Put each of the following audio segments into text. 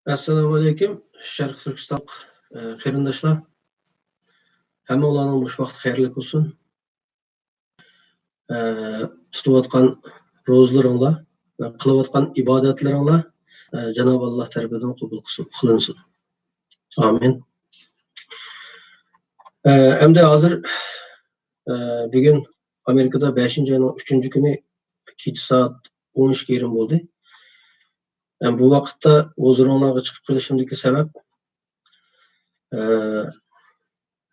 Assalamu alaykum, Sharq Turkiston qarindoshlar. Hammalarning bo'sh vaqti xayrli bo'lsin. Tutayotgan ro'zlaringlar va qilayotgan ibodatlaringlar Janob Alloh tarafidan qabul qilinsin. Amin. Endi hozir bugun Amerikada 5-oyning 3-kuni kecha soat 12:20 bo'ldi. Bu vaqtda o'zlaringlarga chiqib kelishimdagi sabab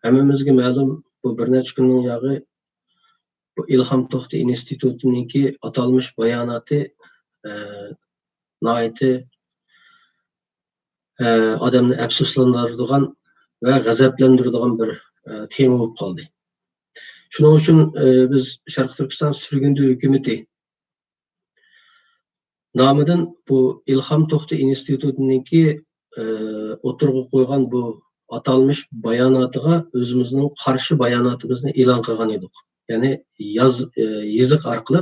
hammamizga ma'lum bu bir necha kunning yog'i bu Ilhom To'xta institutininki atalmış bayonoti nihoyatda odamni afsuslantiradigan va g'azablantiradigan bir tema bo'lib qoldi. Shuning uchun biz Sharq Turkiston surgundi hukumati nomidan bu Ilhom To'xta institutininki o'tirg'i qo'ygan bu atalmış bayonotiga o'zimizning qarshi bayonotimizni e'lon qilgan edik. Ya'ni yoziq orqali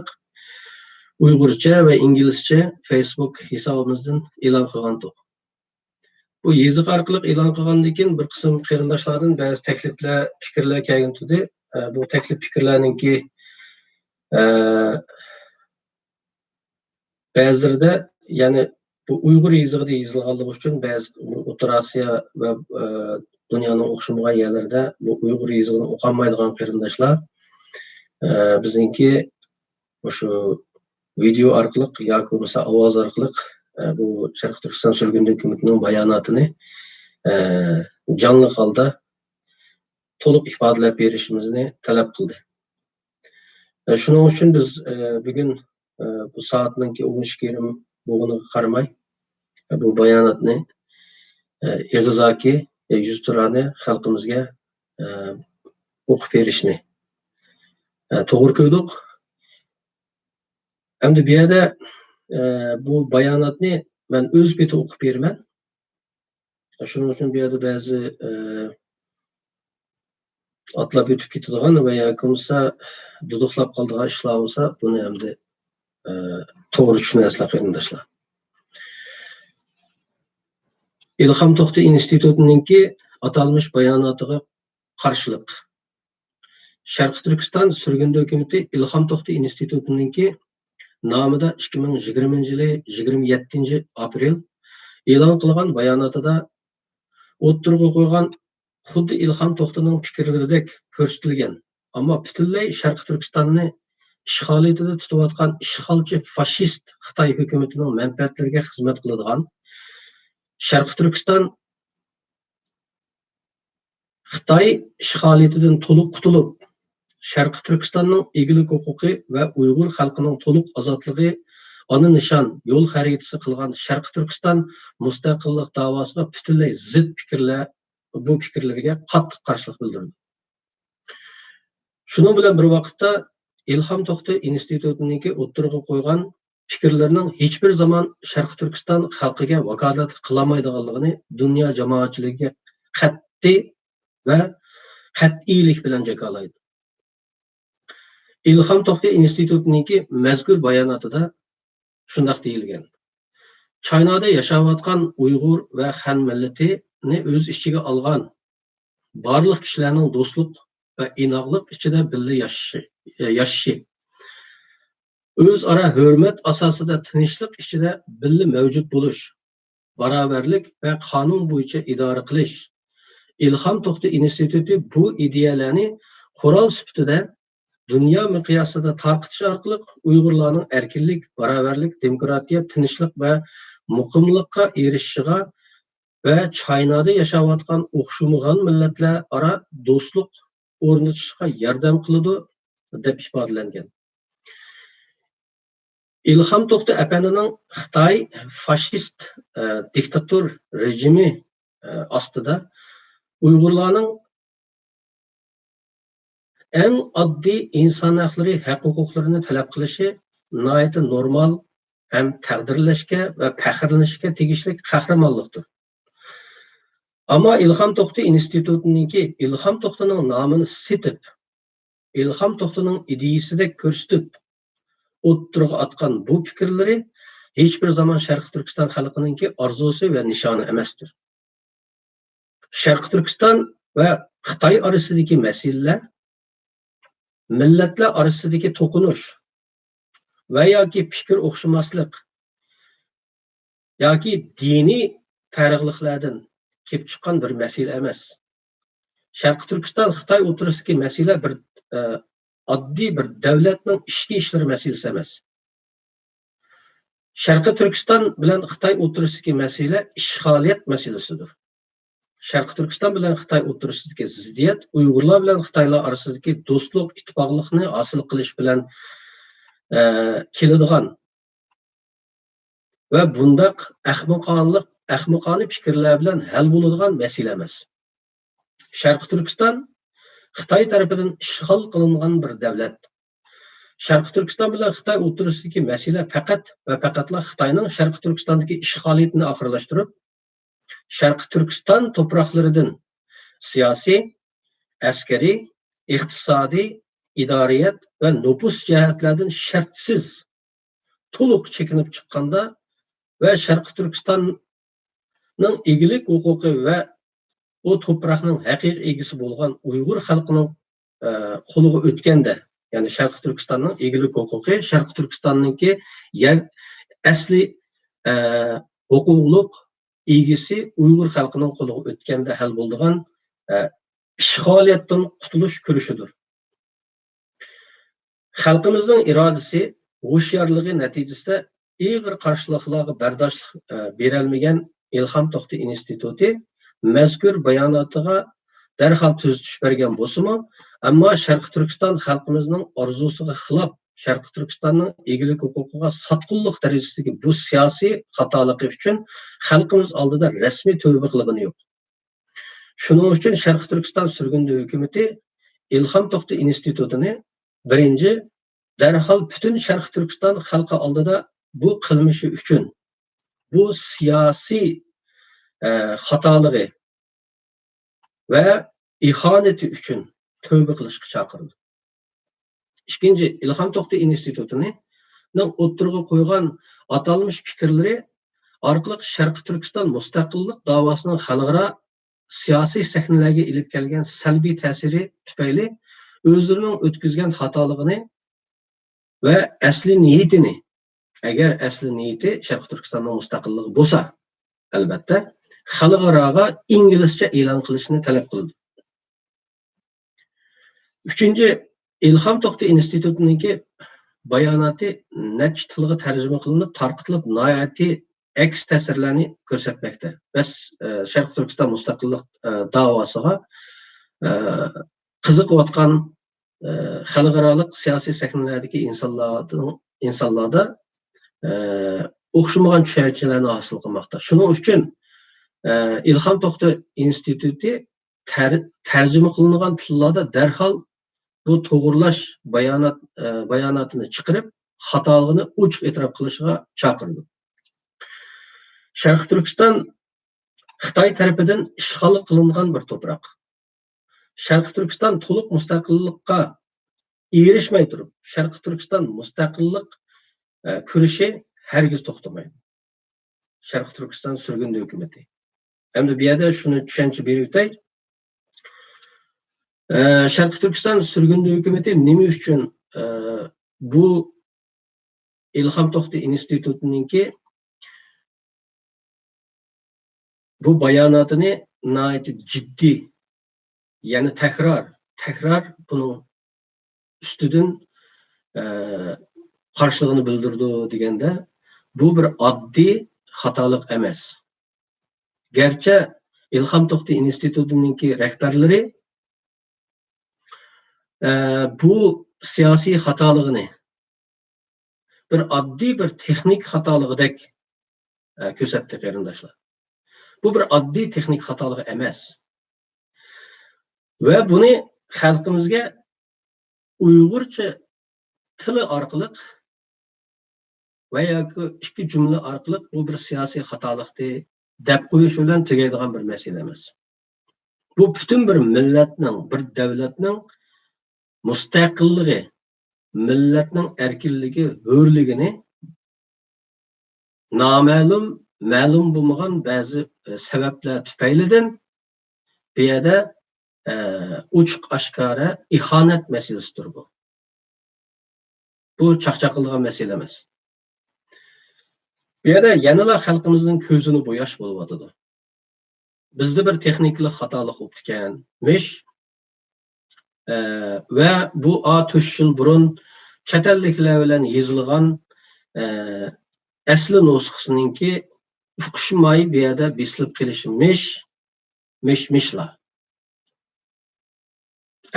Uyg'urcha va inglizcha Facebook hisobimizdan e'lon qilgan edik. Bu yoziq orqali e'lon qilgandan keyin bir qism qarindoshlardan ba'zi takliflar, fikrlar kelgan edi. Bu taklif fikrlarninki ba'zilarida ya'ni bu Uyg'ur yozig'ida yozilganligi uchun ba'zi O'rta Osiyo va dunyoning o'xshamagan yerlarida bu Uyg'ur yozig'ini o'qolmaydigan qarindoshlar bizningki o'sha video orqali yoki bo'lmasa ovoz orqali bu Sharq Turkiston surgundi hukumatining bayonotini jonli holda to'liq ifodalab berishimizni talab qildi. Shuning uchun biz bugun bu soatninki 12:20 bo'lganiga qaramay bu bayonotni ig'zoki yuzturani xalqimizga o'qib berishni to'g'ri ko'rdik. Endi bu yerda bu bayonotni men o'z beti o'qib beraman. Shuning uchun bu yerda ba'zi atlab o'tib ketadigan va yoki bo'lmasa duduqlab qoladigan ishlar bo'lsa, buni endi to'g'ri tushunasizlar qarindoshlar. Ilhom To'xta institutininki atalmış bayonotiga qarshilik. Sharq Turkiston surgundi hukumati Ilhom To'xta institutininki nomida 2020-yili 27-aprel e'lon qilgan bayonotida o'tirg'i qo'ygan xuddi Ilhom To'xtaning fikrlaridek ko'rsatilgan, ammo butunlay Sharq Turkistonni ishg'ol etida tutayotgan ishg'olchi fashist Xitoy hukumatining manfaatlariga xizmat qiladigan Sharq Turkiston Xitoy ishg'oliyatidan to'liq qutulib, Sharq Turkistonning egilik huquqi va Uyg'ur xalqining to'liq ozodligi ona nishon yo'l xaritasi qilgan Sharq Turkiston mustaqillik davosiga butunlay zid fikrlar bu fikrlarga qattiq qarshilik bildirdi. Shuning bilan bir vaqtda Ilhom To'xta institutininki o'tirg'i qo'ygan fikrlarning hech bir zaman Sharq Turkiston xalqiga vakolat qilolmaydiganligini dunyo jamoatchiligiga qat'iy va qat'iylik bilan jakolaydi. Ilhom To'xta institutininki mazkur bayonotida shunday deyilgan. Chinoda yashayotgan Uyg'ur va Han millatini o'z ichiga olgan barliq kishilarning do'stlik va inoqlik ichida birga yashashi, o'zaro hurmat asosida tinchlik ichida birga mavjud bo'lish, barobarlik va qonun bo'yicha idora qilish. Ilhom To'xta instituti bu ideyalarni qurol sifatida dunyo miqyosida tarqatish orqali Uyg'urlarning erkinlik, barobarlik, demokratiya, tinchlik va muqimlikqa erishishiga va Chinoda yashayotgan o'xshamagan millatlar aro do'stlik o'rnatishga yordam qiladi deb ifodalangan. Ilhom To'xta apandining Xitoy fashist diktator rejimi ostida Uyg'urlarning eng oddiy inson huquqlarini talab qilishi nihoyat normal ham taqdirlashga va faxrlanishga tegishli qahramonlikdir. Ammo Ilhom To'xta institutininki Ilhom To'xtaning nomini setib, Ilhom To'xtaning ideyasidek ko'rsatib o'ttirg'i atgan bu fikrlari hiçbir zaman Şarkı Türkistan halkınınki arzusu ve nişanı emasdir. Şarkı Türkistan ve Xitay arasındaki meseleler, milletler arasındaki tokunuş veya ki fikir okşamaslık, yoki diniy farqliliklardan kelib chiqqan bir masala emas. Sharqi Turkiston Xitoy o'tirisidagi masala bir oddiy bir davlatning ichki ishlari masalasi emas. Sharqi Turkiston bilan Xitoy o'tirisidagi masala ishg'oliyat masalasidir. Sharqi Turkiston bilan Xitoy o'tirisidagi ziddiyat Uyg'urlar bilan Xitoylar orasidagi do'stlik, ittifoqlikni hosil qilish bilan keladigan ve bundaq ahmoqona fikrlar bilan hal bo'ladigan masala emas. Sharqi Turkiston Xitoy tarafidan ishg'ol qilingan bir davlat. Sharqi Turkiston bilan Xitoy o'tirisidagi masala faqat va faqatla Xitoyning Sharqi Turkistondagi ishg'oliyatini oxirlashtirib, Sharqi Turkiston to'proqlaridan siyosiy, askariy, iqtisodiy, idoriyat va nüfus jihatlardan shartsiz to'liq chekinib chiqqanda ve Şarkı Türkistan'ın egilik hukuku ve o toprağının haqiqiy egisi bo'lgan Uyghur xalqining qo'liga o'tganda, ya'ni Şarkı Türkistan'ın egilik hukuku Şarkı Türkistan'nınki asli huquqliq egisi Uyghur xalqining qo'liga o'tganda hal bo'lgan ishg'oliyatdan qutulish kurushidir. Xalqimizning irodasi, ho'syorligi natijasida İğir qarşılıqlarga bardoshlik berolmagan İlham To'xti instituti mazkur bayonotiga darhol tuzitish bergan bo'lsa-mu, ammo Sharqi Turkiston xalqimizning orzusiga xilof Sharqi Turkistonning egilik huquqiga sotqinlik darajasidagi bu siyosiy xatoligi uchun xalqimiz oldida rasmiy tavba qilgani yo'q. Shuning uchun Sharqi Turkiston surgundi hukumati İlham To'xti institutini birinchi darhol butun Sharqi Turkiston xalqi oldida bu qilmishi uchun, bu siyosiy xatolığı ve ihaneti uchun tövbe qilishga chaqirdi. İkinci, İlham To'xti institutini o'ttirg'a qo'ygan atalmış fikrleri orqali Sharqi Turkiston mustaqillik davosining xalqaro siyosiy sahnalarga ilib kelgan salbiy ta'siri tufayli o'zlarining o'tkazgan xatoligini ve asli niyatini, eğer asli niyati Sharqi Turkistonning mustaqilligi bo'lsa, albatta xalqaroga inglizcha e'lon qilishni talab qildi. Üçüncü, İlham To'xti institutininki bayonoti necha tilga tarjima qilinib, tarqatilib, nihoyatda aks ta'sirlarni ko'rsatmoqda. Biz Sharqi Turkiston mustaqillik davosiga qiziqayotgan xalqaro siyosiy sahnalardagi insonlarda o'xshamagan tushunchalarni hosil qilmoqda. Shuning uchun İlham To'xti instituti tarjima qilingan tillarda darhol bu to'g'irlash bayonotini chiqarib, xatoligini ochiq e'tirof qilishga chaqirdi. Sharqi Turkiston Xitoy tarafidan ishg'ol qilingan bir to'proq. Sharqi Turkiston to'liq mustaqillikqa erishmay turib, Sharqi Turkiston mustaqillik kurashni hargiz to'xtamaydi. Sharqi Turkiston surgundi hukumati. Endi bu yerda shuni tushuncha berib o'tay. Sharqi Turkiston surgundi hukumati nima uchun bu İlham To'xti institutininki bu bayonotini nihoyat jiddiy, ya'ni takror buning ustidan qarshiligini bildirdi deganda, bu bir oddiy xatolik emas. Gerçi İlham To'xti institutininki rahbarlari bu siyosiy xatoligini bir oddiy bir texnik xatoligidek ko'rsatdi qarindoshlar. Bu bir oddiy texnik xatolik emas. Ve bunu xalqimizga Uyg'urcha tili orqali veya ikki jumla orqali bu bir siyosiy xatolikdi deb qo'yish bilan tugaydigan bir masala emas. Bu butun bir millatning, bir davlatning mustaqilligi, millatning erkinligi, hurligini nama'lum, ma'lum bo'lmagan ba'zi sabablar tufaylidan bu yerda uçuq aşkara ihanet meselesidir bu. Bu çaqchaqilgan mesele emas. Bu yerda yanıla xalqimizning ko'zini bo'yash bo'lyotidi. Bizda bir texniklik xatolik bo'lib ekanmish va bu 3 yil burun chet elliklar bilan yozilgan asli nusxasininki uqishmay bu yerda besilib kelishimish mishlar.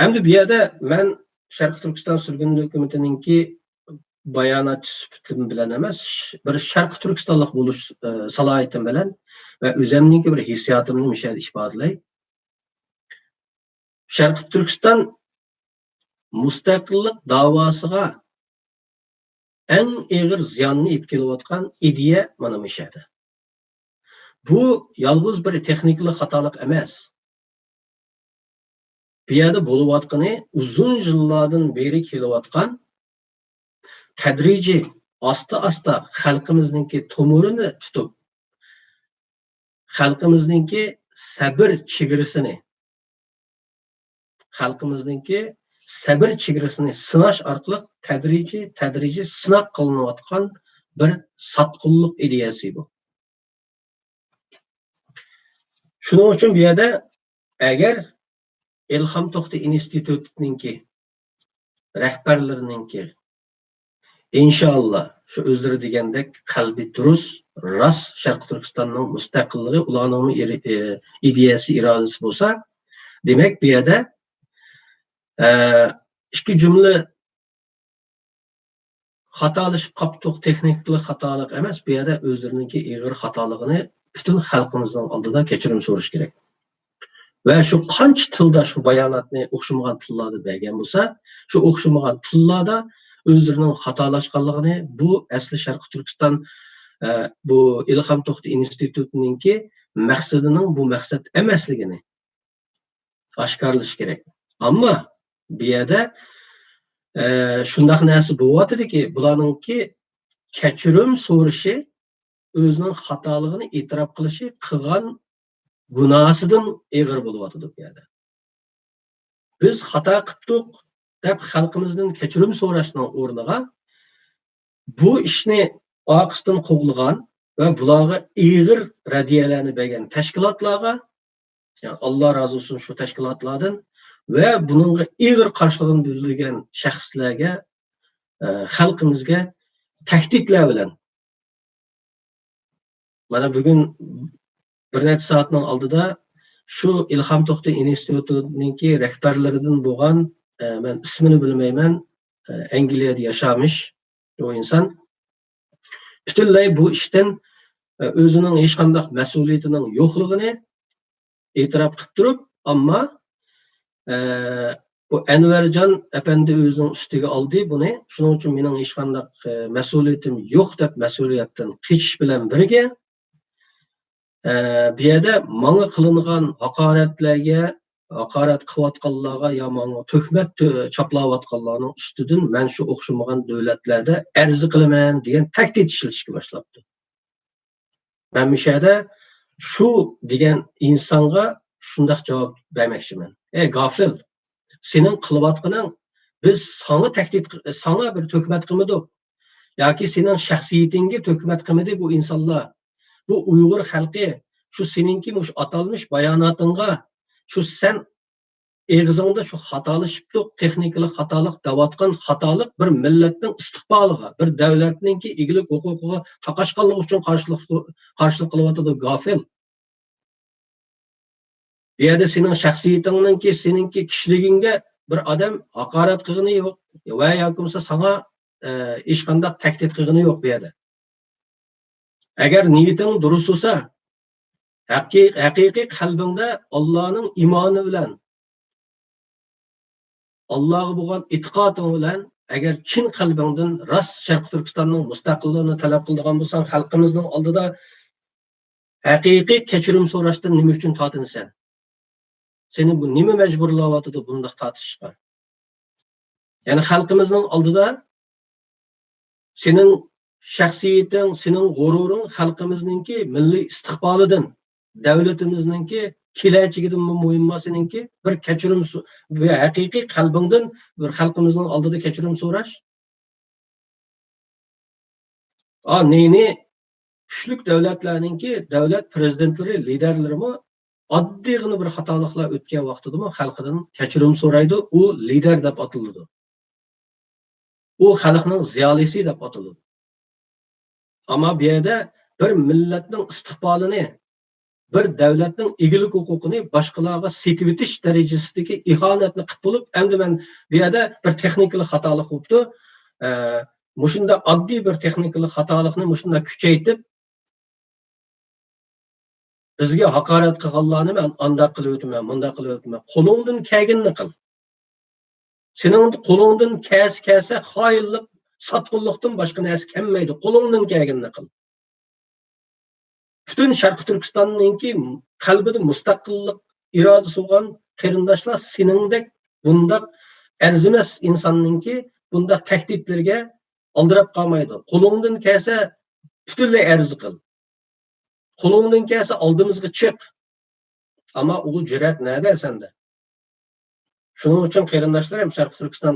Endi bu yerda men Sharq Turkiston surgun hukumatininki bayonotchi sifatim bilan emas, bir Sharq Turkistonlik bo'lish salohiyatim bilan va o'zimning bir hissiyotimni mishal ifodalay. Sharq Turkiston mustaqillik davosiga eng og'ir ziyonni olib kelayotgan ideya mana mishadi. Bu yalnız bir texniklik xatolik emas. Bu yerda bo'layotgani uzun yillardan beri kelayotgan tadrijiy asta xalqimizningki to'mirini tutib, xalqimizningki sabr chegarasini sinash orqali tadrijiy sinab qilinayotgan bir satqinlik ideyasi bu. Shuning uchun bu yerda agar İlham To'xta institutininki rahbarlarininki inshaalloh shu o'zlari degandek qalbi durust, ras Sharq Turkistonning mustaqilligi ularning ideyasi, irodasi bo'lsa, demak bu yerda ikki jumla xatolashib qoldik, texniklik xatolik emas, bu yerda o'zlarininki og'ir xatoligini butun xalqimizning oldida kechirim so'rash kerak. Ve şu qancha tilda şu bayonotni o'xshamagan tillarda bergan bo'lsa, şu o'xshamagan tillarda o'zlarining xatolashganligini bu asli Sharq Turkiston bu İlham To'xta institutininki maqsadining bu maqsad emasligini oshkorlash kerak. Ammo bu yerda shunday narsa bo'lyotidiki, bularningki kechirim so'rashi, o'zining xatoligini e'tirof qilishi, qilgan günahsıdan ağır buluyordu bu yerda. Biz hata qildik deb xalqimizdan kechirim so'rashning o'rniga bu ishni oqisdan qo'g'lagan va bularga og'ir radiyalarni bergan tashkilotlarga, yani Allah razı olsun şu tashkilotlardan va buningga og'ir qarshiligini bildirgan shaxslarga, xalqimizga tahdidlar bilan mana bugun bir necha soatning oldida şu İlham To'xta institutininki rahbarlaridan bo'lgan, men ismini bilmayman, Angliyada yashamış o insan butunlay bu ishdan o'zining hech qanday mas'uliyatining yo'qligini e'tirof qilib turib, ammo bu Anvarjon apandi o'zining ustiga oldi buni. Shuning uchun mening hech qanday mas'uliyatim yo'q deb mas'uliyatdan kechish bilan birga bu yerda manga qilingan haqoratlarga, haqorat qilayotganlarga ya manga tuhmat chaplayotganlarning ustidan men shu o'xshamagan davlatlarda arzi qilaman degan tahdid ishlatishga boshlabdi. Men bu yerda shu degan insonga shunday javob bermoqchiman. Ey g'afil, sening qilayotganing biz sana bir tuhmat qilmadik yoki sening shaxsiyatingga tuhmat qilmadi bu insonlar. Bu Uyg'ur xalqi şu seninki şu atalmış bayonotingga şu sen eg'izingda şu xatolashibdiq, texnikalik xatolik davatgan xatolik bir millatning istiqboliga, bir davlatningki egalik huquqiga taqashqanligi uchun qarshilik qilyotidi g'afil. Bu yerda sening shaxsiyatingninki, seninki kishiligingga bir odam haqorat qilgani yo'q va yoki bo'lmasa sana hech qanday tahdid qilgani yo'q bu yerda. Agar niyating durust bo'lsa, haqiqiy qalbingda Allohning imoni bilan, Allohga bo'lgan e'tiqoding bilan, agar chin qalbingdan rost Sharq Turkistonning mustaqilligini talab qiladigan bo'lsang, xalqimizning oldida haqiqiy kechirim so'rashdan nima uchun tortinasan? Seni bu nima majburlayotdi bunday tortishga? Ya'ni xalqimizning oldida sening şəxsiyyətin, senin gururun xalqımızınki milli istiqbalidan, devletimizinki keləcəgidən mühimmasınınki bir keçirim ve hakiki kalbingdən bir xalqımızın aldığı keçirim so'rash. Neyni güçlük devletlerninki devlet prezidentleri, liderleri mi addigini bir hatalıqlar o'tgan vaqtida mı xalqidan keçirim so'raydi, u lider deb atiladi. U xalqning ziyolisi deb atiladi. Ama bir yerda bir millatning istiqbolini, bir davlatning egilik huquqini boshqalarga setib etish darajasidagi ihanetni qilib bo'lib, endi men bu yerda bir texnikalik xatolik bo'libdi. Mushunda oddiy bir texnikalik xatolikni mushunda kuchaytirib bizga haqorat qilganlarni men anda qilib o'taman, bunda qilib o'taman. Qo'lingdan kelganini qil. Sening qo'lingdan kelsa xoinlik, sotqinlikdan boshqa narsa kelmaydi. Qo'lingdan kelganini qil. Bütün Şarkı Türkistan'ınki kalbide müstakillik iradesi olan qarindoshlar seningdek bundak erzimas insonninki bundak tahdidlarga aldirab qolmaydi. Qo'lingdan kelsa butunlay arzi qil. Qo'lingdan kelsa oldimizga chiq. Ama u jur'at nada senda? Shuning uchun qarindoshlarim, Sharq Turkiston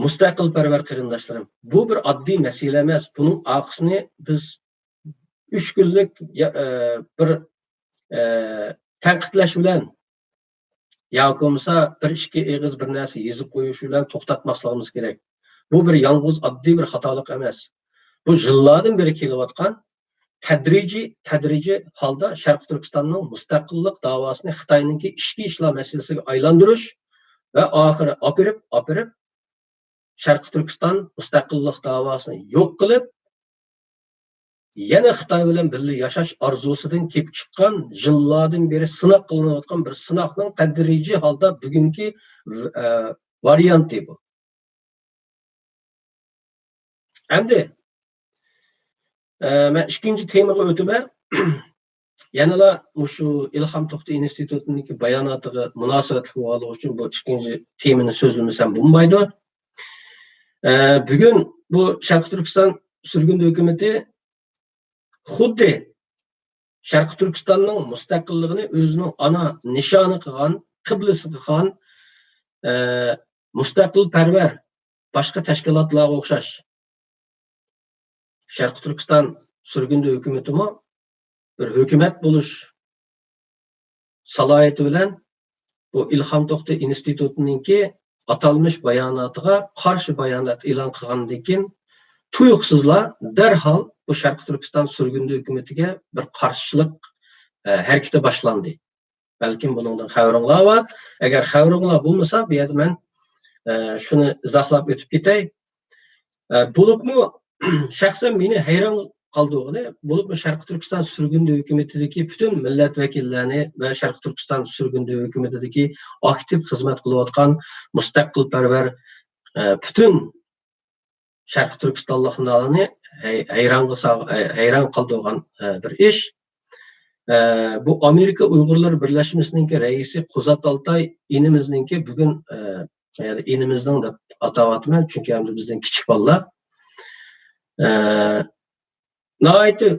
mustaqilparvar qarindoshlarim, bu bir oddiy masala emas. Buning oqisini biz 3 günlük bir tanqidlash bilan yoki bo'lmasa bir ikki eg'iz bir narsa yezib qo'yish bilan to'xtatmasligimiz kerak. Bu bir yolg'iz oddiy bir xatolik emas. Bu yillardan beri kelayotgan tadrijiy holda Sharq Turkistonning mustaqillik davosini Xitoyninki ichki ishlar masalasiga aylantirish va oxiri opirib Sharq Turkiston mustaqillik davosini yo'q qilib yana Xitoy bilan birga yashash arzusidan kelib chiqqan yillardan beri sinab qilinayotgan bir sinoqning tadrijiy holda bugungi varianti bu. Endi men ikkinchi temaga o'taman. Yanala shu Ilhom To'xta institutininki bayonotiga munosabatli bo'lgani uchun bu ikkinchi temani so'zlamasam bo'lmaydi. Bugun bu Sharq Turkiston surgun hukumati xuddi Sharq Turkistonning mustaqilligini o'zining ana nishoni qilgan, qiblasi qilgan mustaqilparvar boshqa tashkilotlarga o'xshash Sharq Turkiston surgun hukumatimi bir hukumat bo'lish salohiyati bilan bu Ilhom To'xta institutininki atalmış bayonotiga qarshi bayonot e'lon qilgandan keyin tuyuqsizlar darhol bu Sharq Turkiston surgun hukumatiga bir qarshilik harakati boshlandi. Balkim buningdan xabaringlar bor. Agar xabaringlar bo'lmasa, bu yerda men shuni izohlab o'tib ketay. Bo'libmi shaxsan meni hayron qoldirgani, bo'libmi Sharq Turkiston surgun hukumatidagi butun millat vakillarini va Sharq Turkiston surgun hukumatidagi aktiv xizmat qilayotgan mustaqilparvar butun Sharq Turkistonliklarni hayron qoldirgan bir ish. Bu Amerika Uyg'urlar birlashmasining raisi Qo'zat Altay inimizningki bugun inimizning deb atayapman, chunki hamda bizning kichik bolalar nihoyatda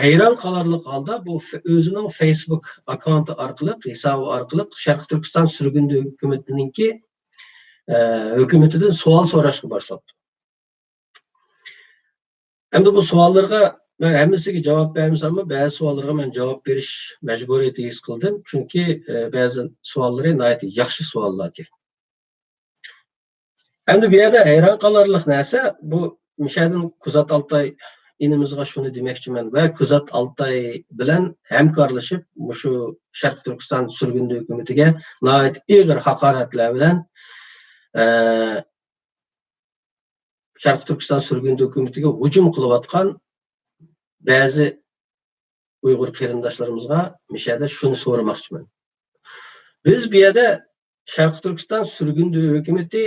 hayron qolarlik holda bu o'zining Facebook akkaunti orqali, hisobi orqali Sharq Turkiston surgun hukumatiningki hukumatidan savol so'rashga boshladi. Endi bu savollarga men hammasiga javob bermasam, ba'zi savollarga men javob berish majburiyati his qildim, chunki ba'zi savollar nihoyatda yaxshi savollar ekan. Endi bu yerda hayron qolarlik narsa bu Mishadan Qo'zat Altay inimizga shuni demoqchiman va Qo'zat Altay bilan hamkorlashib shu Sharq Turkiston surgun hukumatiga nihoyat og'ir haqoratlar bilan Sharq Turkiston surgun hukumatiga hujum qilayotgan ba'zi Uyg'ur qarindoshlarimizga Mishada shuni so'ramoqchiman. Biz bu yerda Sharq Turkiston surgun hukumati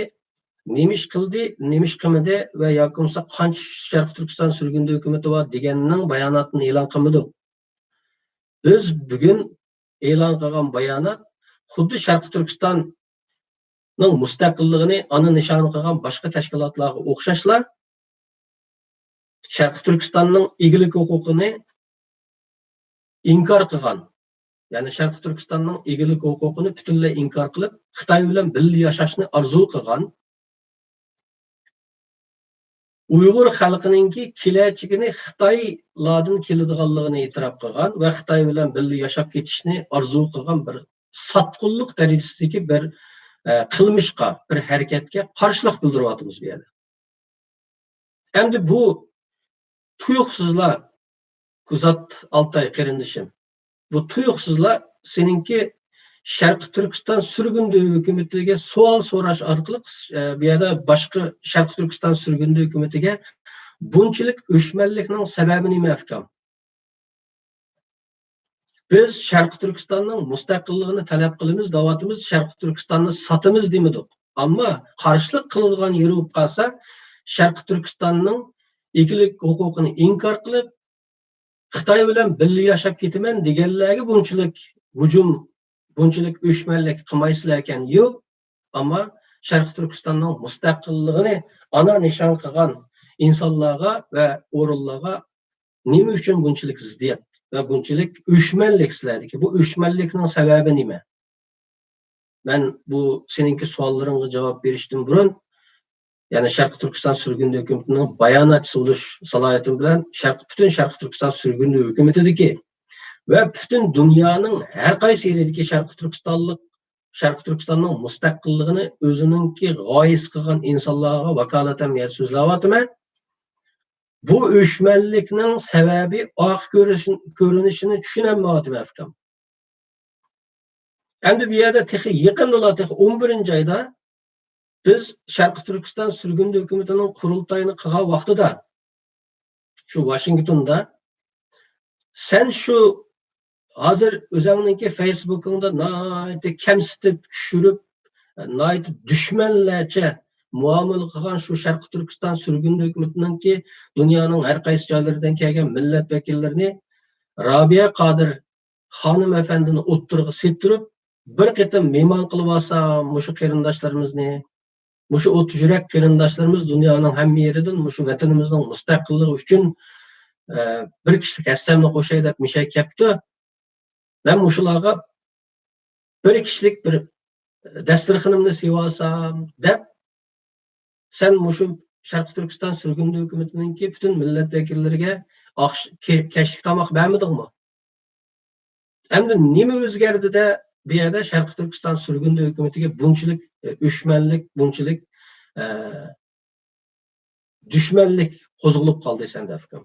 nemish qildi, nemish qilmadi va yoki bo'lmasa qancha Sharq Turkiston surgun hukumati bor deganning bayonotini e'lon qilmadik. Biz bugun e'lon qilgan bayonot xuddi Sharq Turkiston mustaqilligini ana nishoni qilgan boshqa tashkilotlarga o'xshashla Sharq Turkistonning egilik huquqini inkor qilgan. Ya'ni Sharq Turkistonning egilik huquqini butunlay inkor qilib, Xitoy bilan birga yashashni orzu qilgan. Uyg'ur xalqininki kelajagini Xitoylardan keladiganligini e'tirof qilgan va Xitoy bilan birga yashab ketishni orzu qilgan bir satqunlik darajasidagi bir qilmishqa, bir harakatga qarshilik bildiryapmiz bu yerda. Endi bu tuyuqsizlar Kuzat Altay qarindishim. Bu tuyuqsizlar seninki Sharq Turkiston surgundi hukumatiga savol so'rash orqali bu yerda boshqa Sharq Turkiston surgundi hukumatiga bunchalik o'chmanlikning sababi nima afkam? Biz Sharq Turkistonning mustaqilligini talab qilamiz, davatimiz Sharq Turkistonni sotamiz demadik. Ammo qarshilik qiladigan yeri bo'lib qolsa, Sharq Turkistonning egilik huquqini inkor qilib, Xitoy bilan birga yashab ketaman deganlarga bunchalik hujum, bunchalik o'chmanlik qilmaysizlar ekan. Yo'q, ammo Sharq Turkistonning mustaqilligini ana nishon qilgan insonlarga va o'rinlarga nima uchun bunchalik ziddiyat ve bunchalik o'chmanlik sizlardagi? Bu o'chmanlikning sababi nima? Ben bu seninki savollaringga javob berishdan burun, yani Sharq Turkiston surgundi hukumatining bayonotchisi bo'lish salohiyatim bilan butun Sharq Turkiston surgundi hukumatidagi ve bütün dünyanın her qaysi yeridagi Sharq Turkistonning mustaqilligini o'zininki g'oyis qilgan insonlarga vakolatan men so'zlayapman. Bu o'chmanlikning sababi oq ko'rinishini tushunolmayapman afkam. Endi bu yerda yaqinda 11-oyda biz Sharq Turkiston surgundi hukumatining qurultayini qilgan vaqtida shu Washingtonda sen shu hozir o'zingizning Facebook'ingda nayt kamsitib tushirib, nayt düşmanlarcha muomala qilgan shu Sharq Turkiston surgundi hukumatiningki dunyoning har qaysi joylaridan kelgan millat vakillarini Rabia Qodir xonim efendini o'ttirg'i septirib, bir qatam mehmon qilib olsa, mushu qarindoshlarimizni, mushu o't yurak qarindoshlarimiz dunyoning hamma yeridan mushu vatanimizning mustaqilligi uchun bir kishilik hassamni qo'shay deb mishay kelibdi. Ben muşularga bir kişilik bir dasturxonimni sevarsam deb sen muşu Sharq Turkiston surgundi hukumatiningki bütün millat vakillariga kechlik tomoq bermadingmi? Endi nima o'zgardi de bu yerda Sharq Turkiston surgundi hukumatiga bunchalik o'chmanlik, bunchalik dushmanlik qo'zg'alib qoldi senda afkam.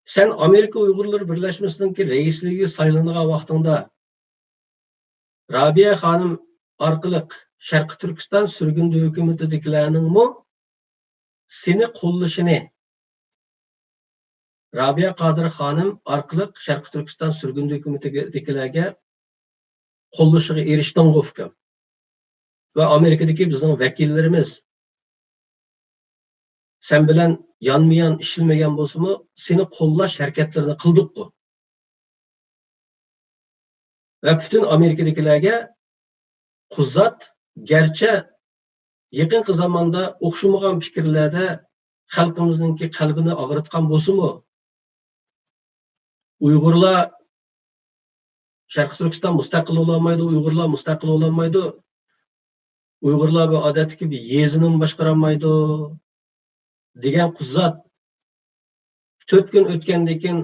Sen Amerika Uyg'urlar Birleşmesi'ninki reisligiga saylangan vaqtingda Rabia xonim orqali Sharq Turkiston surgundi hukumatidagilarningmi seni qo'llashini Rabia Qodir xonim orqali Sharq Turkiston surgundi hukumatidagilarga qo'llashiga erishding o'fkam. Va Amerikadagi bizning vakillarimiz sen bilan yanmayan işilmeyen bo'lsa-mu, seni qo'llash harakatlarini qildik-ku. Ve bütün Amerikadagilarga Quzat gerçi yaqinqi zamonda o'xshamagan fikrlarda xalqimizning qalbini og'ritgan bo'lsa-mu, Uyg'urlar Sharq Turkiston mustaqil bo'lolmaydi, Uyg'urlar mustaqil bo'lolmaydi. Uyg'urlar bu odatdagi bir yezini boshqarolmaydi degan Quzat 4 kun o'tgandan keyin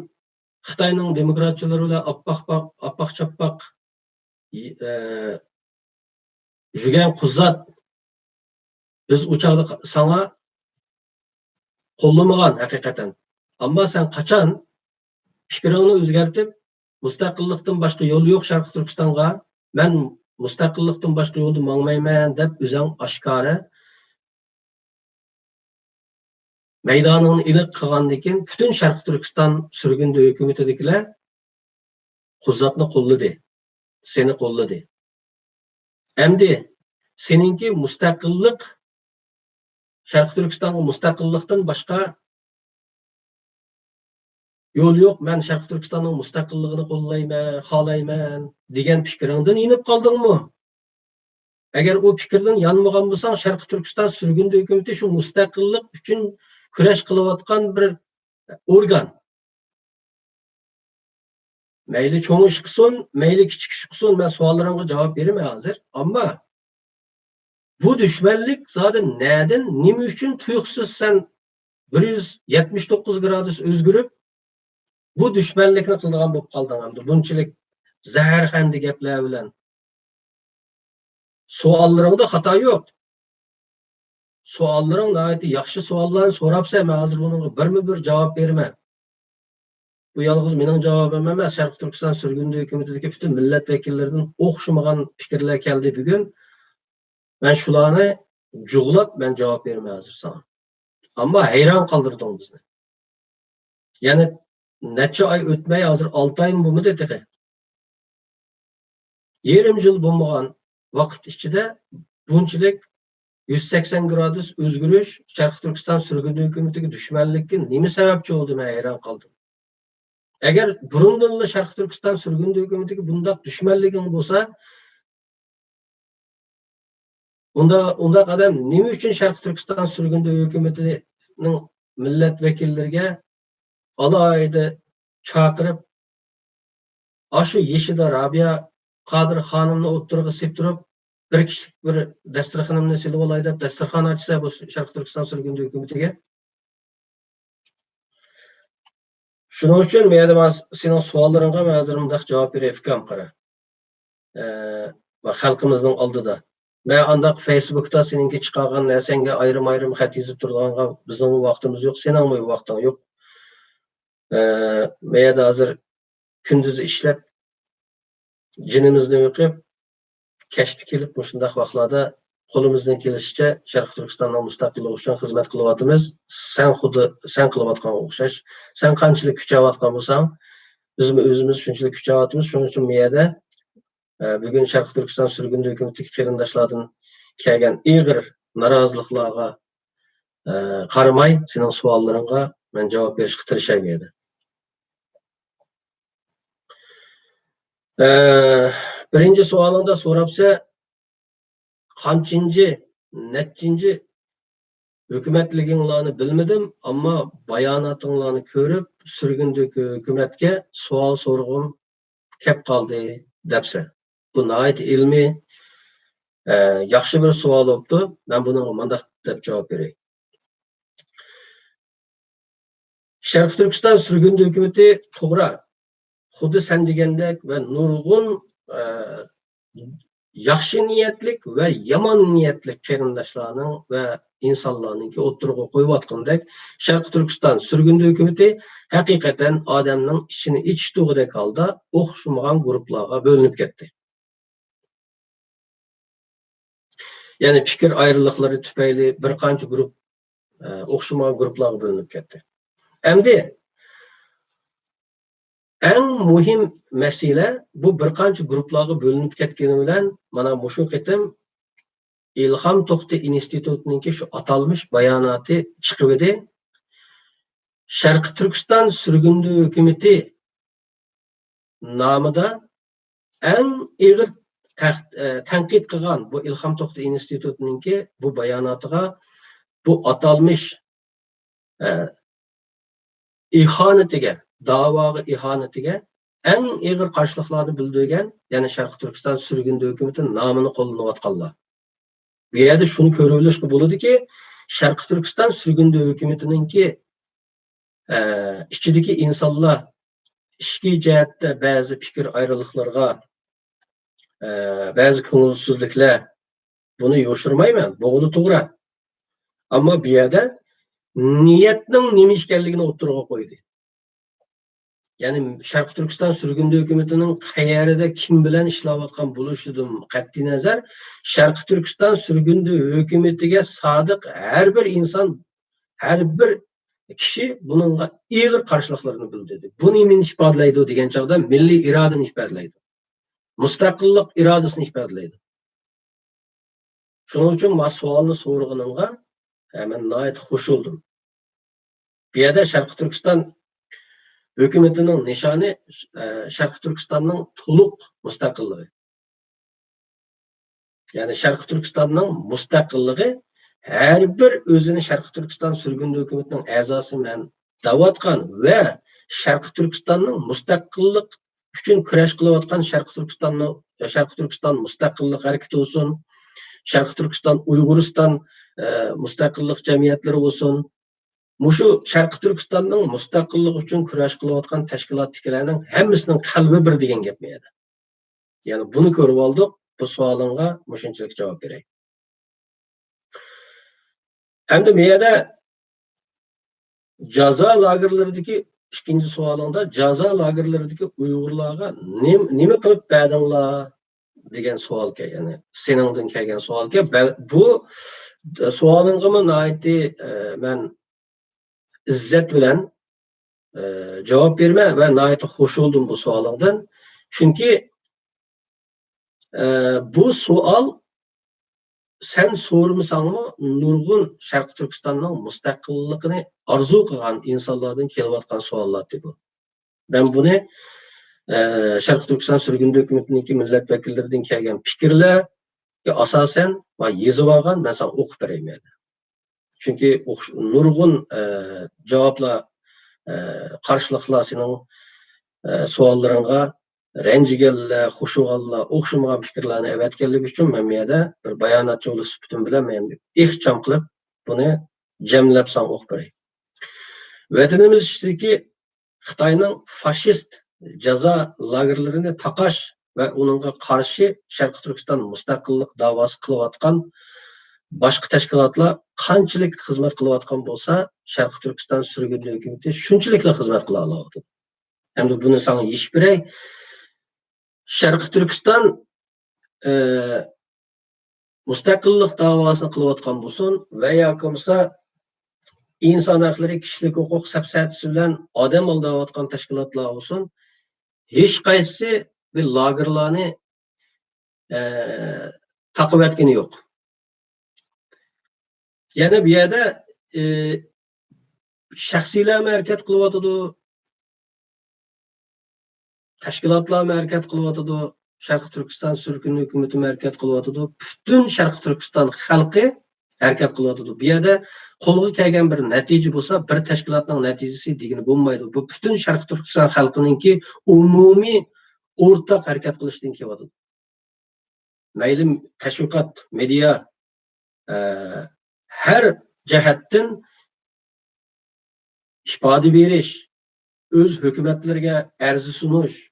Xitoyning demokratchilari bilan appoq chappoq yurgan Quzat biz uçakda sana qo'llamagan haqiqatan. Ammo sen qachon fikrini o'zgartib, mustaqillikdan boshqa yo'l yo'q Sharq Turkistonga, men mustaqillikdan boshqa yo'lda mangmayman deb o'zing oshkora maydonini iliq qilgandan keyin bütün Sharq Turkiston surgundi hukumatidagilar Quzatni qo'lladi, seni qo'lladi. Endi seninki mustaqillik Sharq Turkistonga mustaqillikdan boshqa yo'l yo'q, men Sharq Turkistonning mustaqilligini qo'llayman, xohlayman degan fikringdan inib qoldingmi? Eğer o fikirden yanmagan bolsaň, Şarkı Türkistan sürgünde hökümeti şu mustaqillik üçün küreş kılıvatkan bir organ. Meyli çoğun iş kılsın, meyli kiçik iş kılsın, ben suallarına cevap verime hazır. Ama bu düşmanlık zaten neden, nime üçün tuyuksuz sen 179 gradus özgürüp bu düşmanlıkni kıldıgan bolup kaldyňamdy. Bunçilik zäherhendi gepler bilen. Suallaryňda hata yok. Suallaryň naýaty ýaxşy suallarny sorapsa, men hazır bununla birmi-bir jogap berme. Bu yalğız mening jogabym emas, Şarkı Türkistan sürgünde hökümetideki bütün millet vekillerinin okşumagan pikirler keldi bugün. Ben şularni juglap ben jogap berme hazır sana. Ama hayran kaldırdyň bizni. Yani neçe ay ötmey hazır 6 ayım bu mu dedi. 20 yıl bulmagan vakit içinde bunçilik 180 gradus özgürüş Şarkı Türkistan sürgünde hökümetideki düşmanlygyň nime sebäpçi boldy, men hayran kaldım. Eğer burundan Şarkı Türkistan sürgünde hökümetideki bundaq düşmanlygyň bolsa, onda adam nime üçün Şarkı Türkistan sürgünde hökümetiniň millet vekillerine alayda çakırıp aşı Yeşida Rabia Kadir Hanım'la oturga septirip bir kişilik bir dasturxanymny silip alay dep dasturxan açsa bu Şarkı Türkistan sürgünde hökümetiге. Şuning üçin men senin suallaryňa men hazır mundaq jogap berýärkam qara. Ve halkymyzyň aldyda. Men andaq Facebook'ta seninki çıkagan näsenge ayrım hat ýazyp durganga bizning wagtymyz ýok, senin bu wagtyň ýok. Men de hazır gündüz işlep jinimizni öküp keşti kelip muşundaq wagtlarda kolumuzdan kelişçe Şarkı Türkistan'dan mustaqillik üçün hizmet kılıvatımız sen kılıvatkan okşaş. Sen kançılık küçavatkan bolsaň, bizim özümüz şunçılık küçavatımız. Şunun üçün meyede bugün Şarkı Türkistan sürgünde hökümetdeki kelindaşlardan kelgen iğir narazılıklarga qaramay senin suallaryňa men jogap berişke tirişäm edi. Birinci sualında sorapsa kaçıncı, netçinci hükümetligiňlarni bilmedim ama bayanatыңlarni körüp sürgündeki hükümetke sual sorgum kep kaldı depse. Bu naýat ilmi yaxşı bir sual oldu. Ben bunu mandaq dep jogap bereyim. Şarkı Türkistan sürgünde hükümeti toğra. Xuddi sen degendek ve nurgun yaxşı niyetlik ve yaman niyetlik kerimdaşlarının ve insanların ki oturuğa koyup atkandek Şarkı Türkistan sürgünde hükümeti hakikaten adamның içini iç tuğdek halda okşumagan gruplarga bölünüp ketdi. Yani fikir ayrılıkları tüpeyli bir qancha grup okşumagan gruplarga bölünüp ketdi. Endi en muhim mesele bu bir qancha gruplarga bölünüp ketkeni bilen mana muşu ketim İlham Tohti Institutininki şu atalmış bayanatı çıkıp edi. Şarkı Türkistan sürgünde hükümeti namıda en iğir tenkit kılgan bu İlham Tohti Institutininki bu bayanatıga bu atalmış ihanetiga, davaga ihanetiga en iğir karşılıklarını bildirgen yani Şarkı Türkistan sürgünde hükümetin namını kollanıvatkanlar. Bu yerde şunu körülüşkü buludu ki Şarkı Türkistan sürgünde hükümetininki içideki insanlar işki cehette bazı fikir ayrılıklarga bazı konulusuzluklar bunu yoşurmayman. Boğulu toğra. Ama bir yerde niyetinin nime işkenligini oturuğa koydu. Yani Şarkı Türkistan sürgünde hükümetinin qayeride kim bilen işlavatkan buluşudum qat'i nazar Şarkı Türkistan sürgünde hükümetiga sadık her bir insan, her bir kişi bununla iğir karşılıklarını bildirdi. Bu nimin ispatleydi degen çağda milli iradını ispatleydi. Mustaqillik iradasını ispatleydi. Şunun için ma sualını sorğunumga hemen naýat hoş oldum. Bir yerde Şarkı Türkistan hükümetinin nişanı Şarkı Türkistan'ın tuluk müstakilliği. Yani Şarkı Türkistan'ın müstakilliği her bir özünü Şarkı Türkistan sürgün hükümetinin azası men davatkan ve Şarkı Türkistan'ın müstakillik üçün kuraş kılıvatkan Şarkı Türkistan müstakillik hareketi olsun, Şarkı Türkistan, Uyguristan müstakillik cemiyetleri olsun. Muşu Şarkı Türkistan'ın müstakillik üçün kuraş kılıvatkan teşkilattikilerinin hemmisinin kalbi bir degen gepmeyedi. Yani bunu görüp aldık. Bu sualınğa muşunçalik cevap bereyim. Hem de meyede caza lagerlerdeki ikinci sualında caza lagerlerdeki Uygurlarga nime kılıp berdinglar degan savol ke, yani seningdan kelgan savol ke. Bu sualingga naiti men izzat bilan cevap berme ve naiti hoş oldum bu sualingdan. Çünkü bu sual sen sormasanmı nurgun Şarkı Türkistan'ın müstakilliğini arzu kılan insanlardan kelyapatkan suallar bu. Ben bunu Şarkı Türkistan sürgün hükümetindeki milletvekillerinden kelgen fikirler asasen yazıp algan, ben sana okup bereyim yani. Çünkü nurgun cevapla karşılıkla senin suallarına renjigenler, huşugallar, okşamagan fikirlerini evetkenlik üçün men meyede bir bayanatçı olup süpütüm bilen men ihçam kılıp bunu cemlep sana okup bereyim. Vatanimiz işteki Xitayning faşist jaza lagerlerini taqash ve onunğa karşı Şarkı Türkistan müstakillik davası kılıvatkan başka teşkilatlar qanchalik xizmat qilayotgan bo'lsa, Şarkı Türkistan sürgünlüğü hükümeti şunchalikla xizmat qila oladi. Hem de bunu sana iş birey. Şarkı Türkistan müstakillik davasını qilayotgan bo'lsin veya bo'lsa inson haqlari, kishilik huquq safsatasi bilan odam aldayotgan tashkilotlar bo'lsin, hech qaysi bir lagerlarni taqib etgani yo'q. Yana bu yerda shaxsiylar harakat qilyotidi, tashkilotlar harakat qilyotidi, Sharq Turkiston sürgün hükümeti harakat qilyotidi, butun Sharq Turkiston xalqi harakat qilyotidi. Bu yerda qo'lga kelgan bir natija bo'lsa, bir tashkilotning natijasi degani bo'lmaydi. Bu butun Sharq Turkiston xalqininki umumiy o'rtaq harakat qilishdan kelyapti. Mayli tashviqot, media her cihetten ifoda berish, öz hükümetlerine arzi sunush,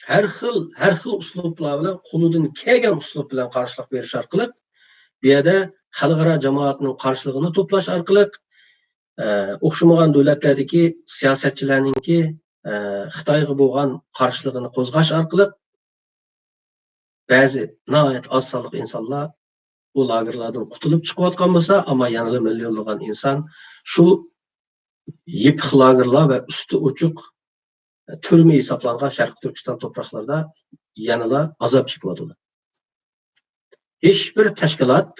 her xil uslublar bilan qo'lidan kelgan uslub bilan qarshilik berish orqali bu yerda xalqaro jamoatning qarshiligini to'plash orqali o'xshamagan davlatlardagi siyosatchilarningki Xitoyga bo'lgan qarshiligini qo'zg'ash orqali ba'zi nihoyat oz sonli insonlar bu lagerlardan qutulib chiqayotgan bo'lsa, ammo yana millionlagan inson shu yipiq lagerlar ve üstü uçuk türme hesaplangan Şarkı Türkistan topraklarında yanıla azap çekiyordu. Hiçbir teşkilat,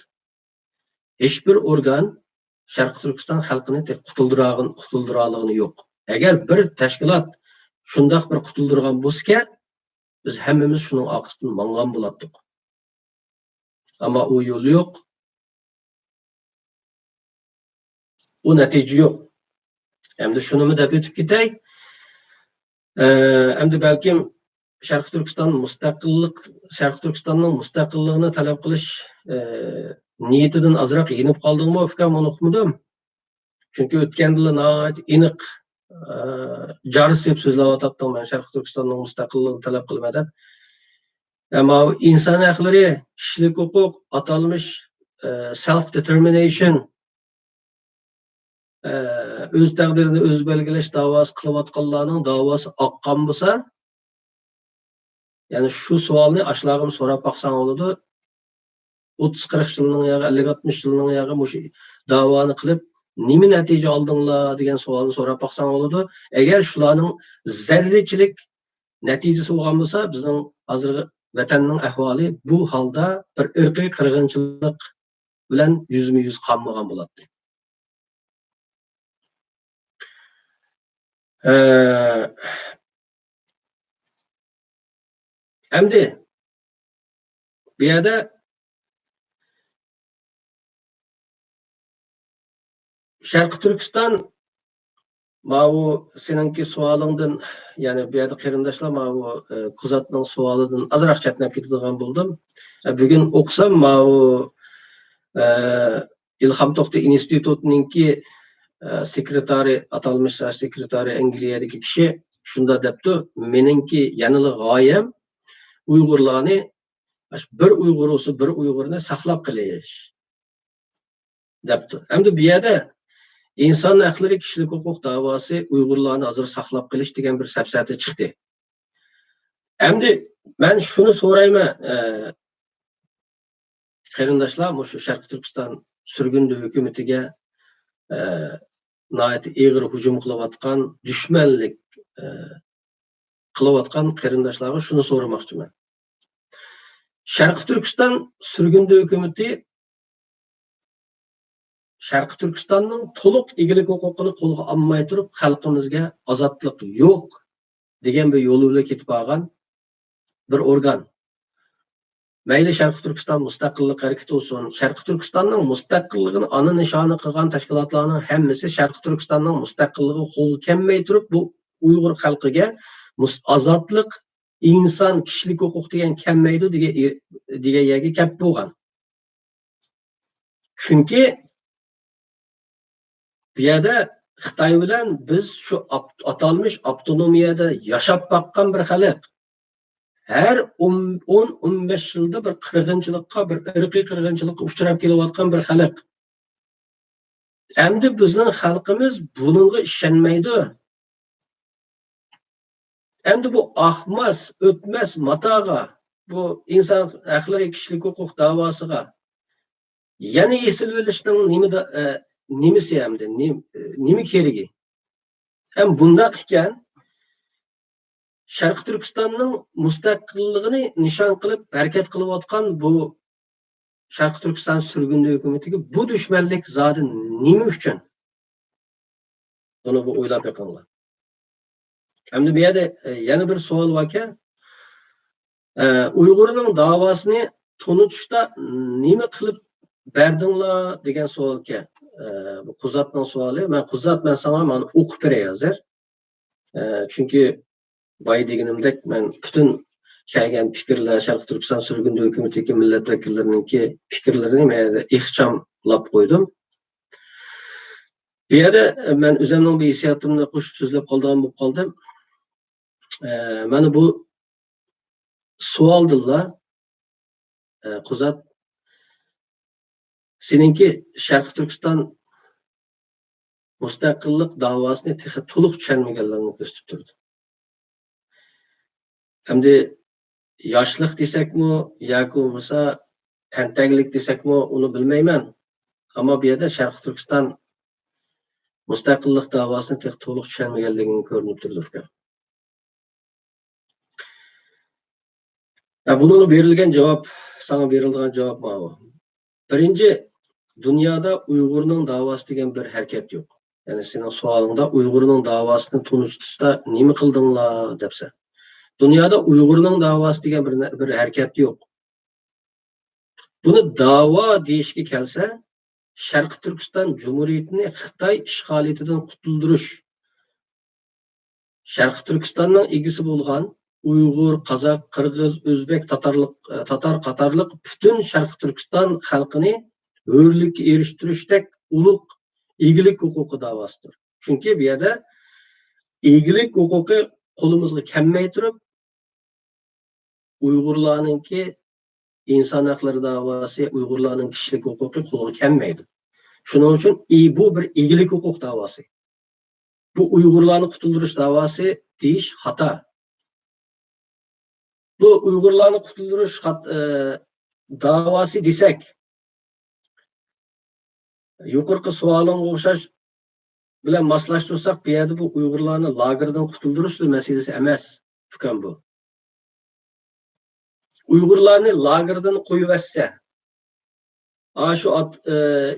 hiçbir organ Şarkı Türkistan halkını tek kutuldurağını yok. Eğer bir teşkilat şundak bir kutuldurağın bo'lsa, biz hemmimiz şunun arkasından mangan bulattık. Ama o yol yok. O netice yok. Hem de şunu mu da ötüp gitey, hem de belki Şarkı Türkistan'ın müstakilliğini talep kılış niyetinden azırak yenip kaldığımı fikrim onu okumadım. Çünkü ötkendili naat inik carıs hep sözlavatatdım ben Şarkı Türkistan'ın müstakilliğini talep kılmadan. Ama insan hakları, kişilik hukuk, atalmış self-determination, öz takdirini öz belgeleş davası kılıvatkallarının davası aqqan bolsa, yani şu sualni aşlağım sorap baksan oldu. 30-40 yılının yağı, 50-60 yılının yağı bu davanı kılıp nimi netice aldınlar degan sualni sorap baksan oldu. Eğer şularning zerreçilik neticesi olgan bolsa, bizning hozirgi vatanning ahvoli bu halda bir irqiy qirg'inchilik bilan yuzma-yuz qolmagan bo'ladi. Endi bu yerda Şarkı Türkistan bu seninki sualından yani bir yerde kırındaşlar bu kuzatның sualından azırak çatnap ketadigan buldum. Bugün okusam bu İlham Tohti İnstitutu'nunki sekretari atalmış sekretari Angliyadaki kişi şunda depti. Meninki yanılı gayem Uygurlarni bir Uygur olsa bir Uygurni saqlab qilish depti. Endi bu yerda inson haqlari kishilik huquq da'vosi Uygurlarni hozir saqlab qilish degan bir safsata chiqdi. Endi men shuni so'rayman, qarindoshlar, shu Sharq Turkiston surgundi hukumatiga nihoyat og'ir hujum qilayotgan, dushmanlik qilayotgan qarindoshlarga shuni so'ramoqchiman. Sharq Turkiston surgundi hukumati Sharq Turkistonning to'liq egilik huquqini qo'lga olmay turib, xalqimizga ozodlik yo'q degan bir yo'l bilan ketib olgan bir organ. Mayli Sharq Turkiston mustaqillik harakati olsun, Sharq Turkistonning mustaqilligini ana nishoni qilgan tashkilotlarning hammasi Sharq Turkistonning mustaqilligi qo'lga kelmay turib, bu Uyg'ur xalqiga ozodlik, inson kishilik huquq degan kelmaydi degan yerga kelib bo'lgan. Chunki bu yerda Xitoy bilan biz shu atalmış avtonomiyada yashab baqqan bir xalq. Her 10-15 yılda bir qirg'inchilikqa, bir irqiy qirg'inchilikqa uchrab kelayotgan bir xalq. Endi bizning xalqimiz bunga ishonmaydi. Endi bu ahmas, o'tmas matoga, bu inson haqlari kishilik huquq davosiga yana esil bilishning nimasi hamda nima keragi? Hem bundaq ekan Sharq Turkistonning mustaqilligini nishon qilib harakat qilayotgan bu Sharq Turkiston surgundi hukumatiga bu dushmanlik zodi nima uchun? Buni bu o'ylab qo'yinglar. Hamda bu yerda yana bir savol borki, Uyg'urning davosini tunutishda nima qilib berdinglar degan savolga bu Quzatning savoli. Men sana o'qib beray hozir. Chunki boya deganimdek men butun kelgan fikrlar Sharq Turkiston surgundi hukumatidagi millat vakillarininki fikrlarini men ixchamlab qo'ydim. Bu yerda men o'zimning bir hissiyotimni qo'shib so'zlab qolgan bo'lib qoldim. Mana bu savoldirlar. Quzat, seninki Sharq Turkiston mustaqillik davosini to'liq tushunmaganlarni ko'rsatib turdi. Hamda yoshlik desakmi yoki bo'lmasa tantaklik desakmi uni bilmayman. Ammo bu yerda Sharq Turkiston mustaqillik davosini to'liq tushunmaganligini ko'rinib turdi. Bunun berilgan cevap, sana berilgan cevap bu. Birinci, dünyada Uygur'un davası degan bir hareket yok. Yani senin sualında Uygur'un davasını tunuştuğunda nimi kıldınlar depse. Dünyada Uygur'un davası degan bir hareket yok. Bunu dava deyişki kelse, Sharq Turkiston Cumhuriyetini Xitoy işgaliyetinden kurtulduruz. Sharq Turkistonning egisi bo'lgan Uyg'ur, Qozoq, Qirg'iz, O'zbek, Tatar qatorliq butun Sharq Turkiston xalqini hurlikka erishtirishdek ulug' egilik huquqi davosidir. Chunki bu yerda egilik huquqi qo'limizga kelmay turib, Uyg'urlarningki inson haqlari davosi, Uyg'urlarning kishilik huquqi qo'lga kelmaydi. Shuning uchun bu bir egilik huquq davosi. Bu Uyg'urlarni qutuldirish davosi deyish xato. Bu Uyg'urlarni qutuldirish davosi desak, yuqorqi savolimga o'xshash bilan moslashtirsak, bu yerda bu Uyg'urlarni lagerdan qutuldirish masalasi emas, fikrim bu. Uyg'urlarni lagerdan qo'yib etsa, shu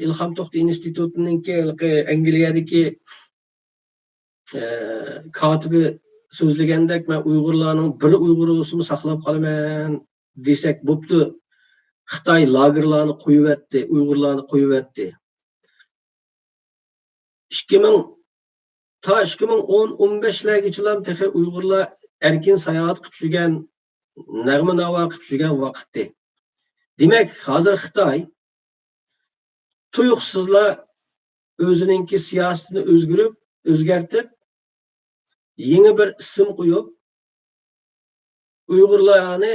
İlham Tohti institutininki Angliyadagi katibi so'zlagandek, men Uyg'urlarning bir Uyg'ur o'sini saqlab qolaman desak bo'pti. Xitoy lagerlarni qo'yib etdi, Uyg'urlarni qo'yib etdi. 2000 ta 2010-15'lergacha tehi Uyg'urlar erkin sayohat qilib yurgan, nag'ma navo qilib yurgan vaqtda. Demak, hozir Xitoy tuyuqsizlar o'zininki siyosatini o'zgartib, yangi bir ism qo'yib, Uyg'urlarni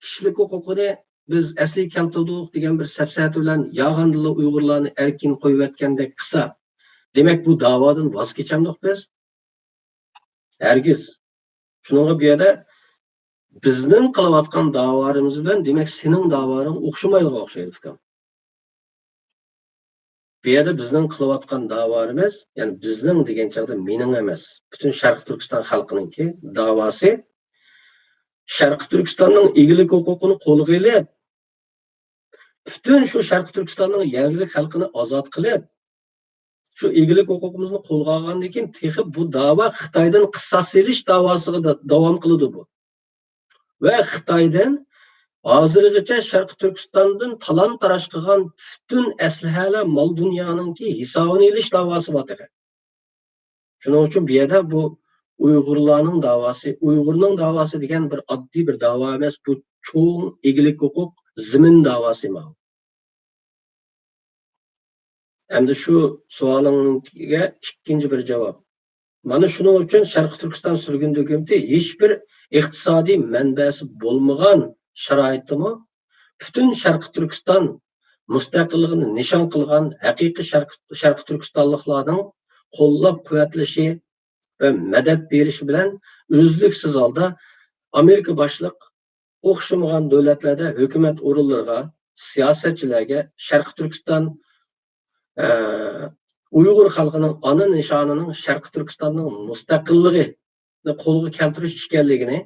kishilik huquqini biz asli keltirdik degan bir safsata bilan yolg'onli Uyg'urlarni erkin qo'yayotgandek qilsa, demak bu da'vodan voz kechamdik biz. Hargiz. Shunga bu yerda bizning qilayotgan da'volarimiz bilan demak sening da'voring o'xshamaydigan o'xshaydi fikrim. Bu yerda bizning qilayotgan da'volarimiz, ya'ni bizning degan chog'da mening emas, butun Sharq Turkiston xalqininki da'vosi Sharq Turkistonning egilik huquqini qo'lga olib, butun shu Sharq Turkistonning yerlik xalqini ozod qilib, shu egilik huquqimizni qo'lga olgandan keyin texi bu da'vo Xitoydan qisas olish davosiga davom qiladi bu. Va Xitoydan hozirgacha Sharq Turkistondan talon-taroj qilgan butun aslahalar mol dunyoninki hisobini olish davosi bor tehi. Shuning uchun bu yerda bu Uyg'urlarning davosi, Uyg'urning davosi degan bir oddiy bir davo emas, bu cho'ng egilik huquq zimin davosi ma. Endi shu savolingga ikkinchi bir javob. Mana shuning uchun Sharq Turkiston surgun dokumenti hech bir iqtisodiy manbasi bo'lmagan sharoitdami butun Sharq Turkiston mustaqilligini nishon qilgan haqiqiy Sharq Turkistonliklarning qo'llab-quvvatlashi ve medet berishi bilan uzluksiz holda Amerika boshliq o'xshamagan davlatlarda hukumat o'rinlariga, siyosatchilarga Sharq Turkiston Uyg'ur xalqining ana nishonining Sharq Turkistonning mustaqilligini qo'lga keltirish ekanligini,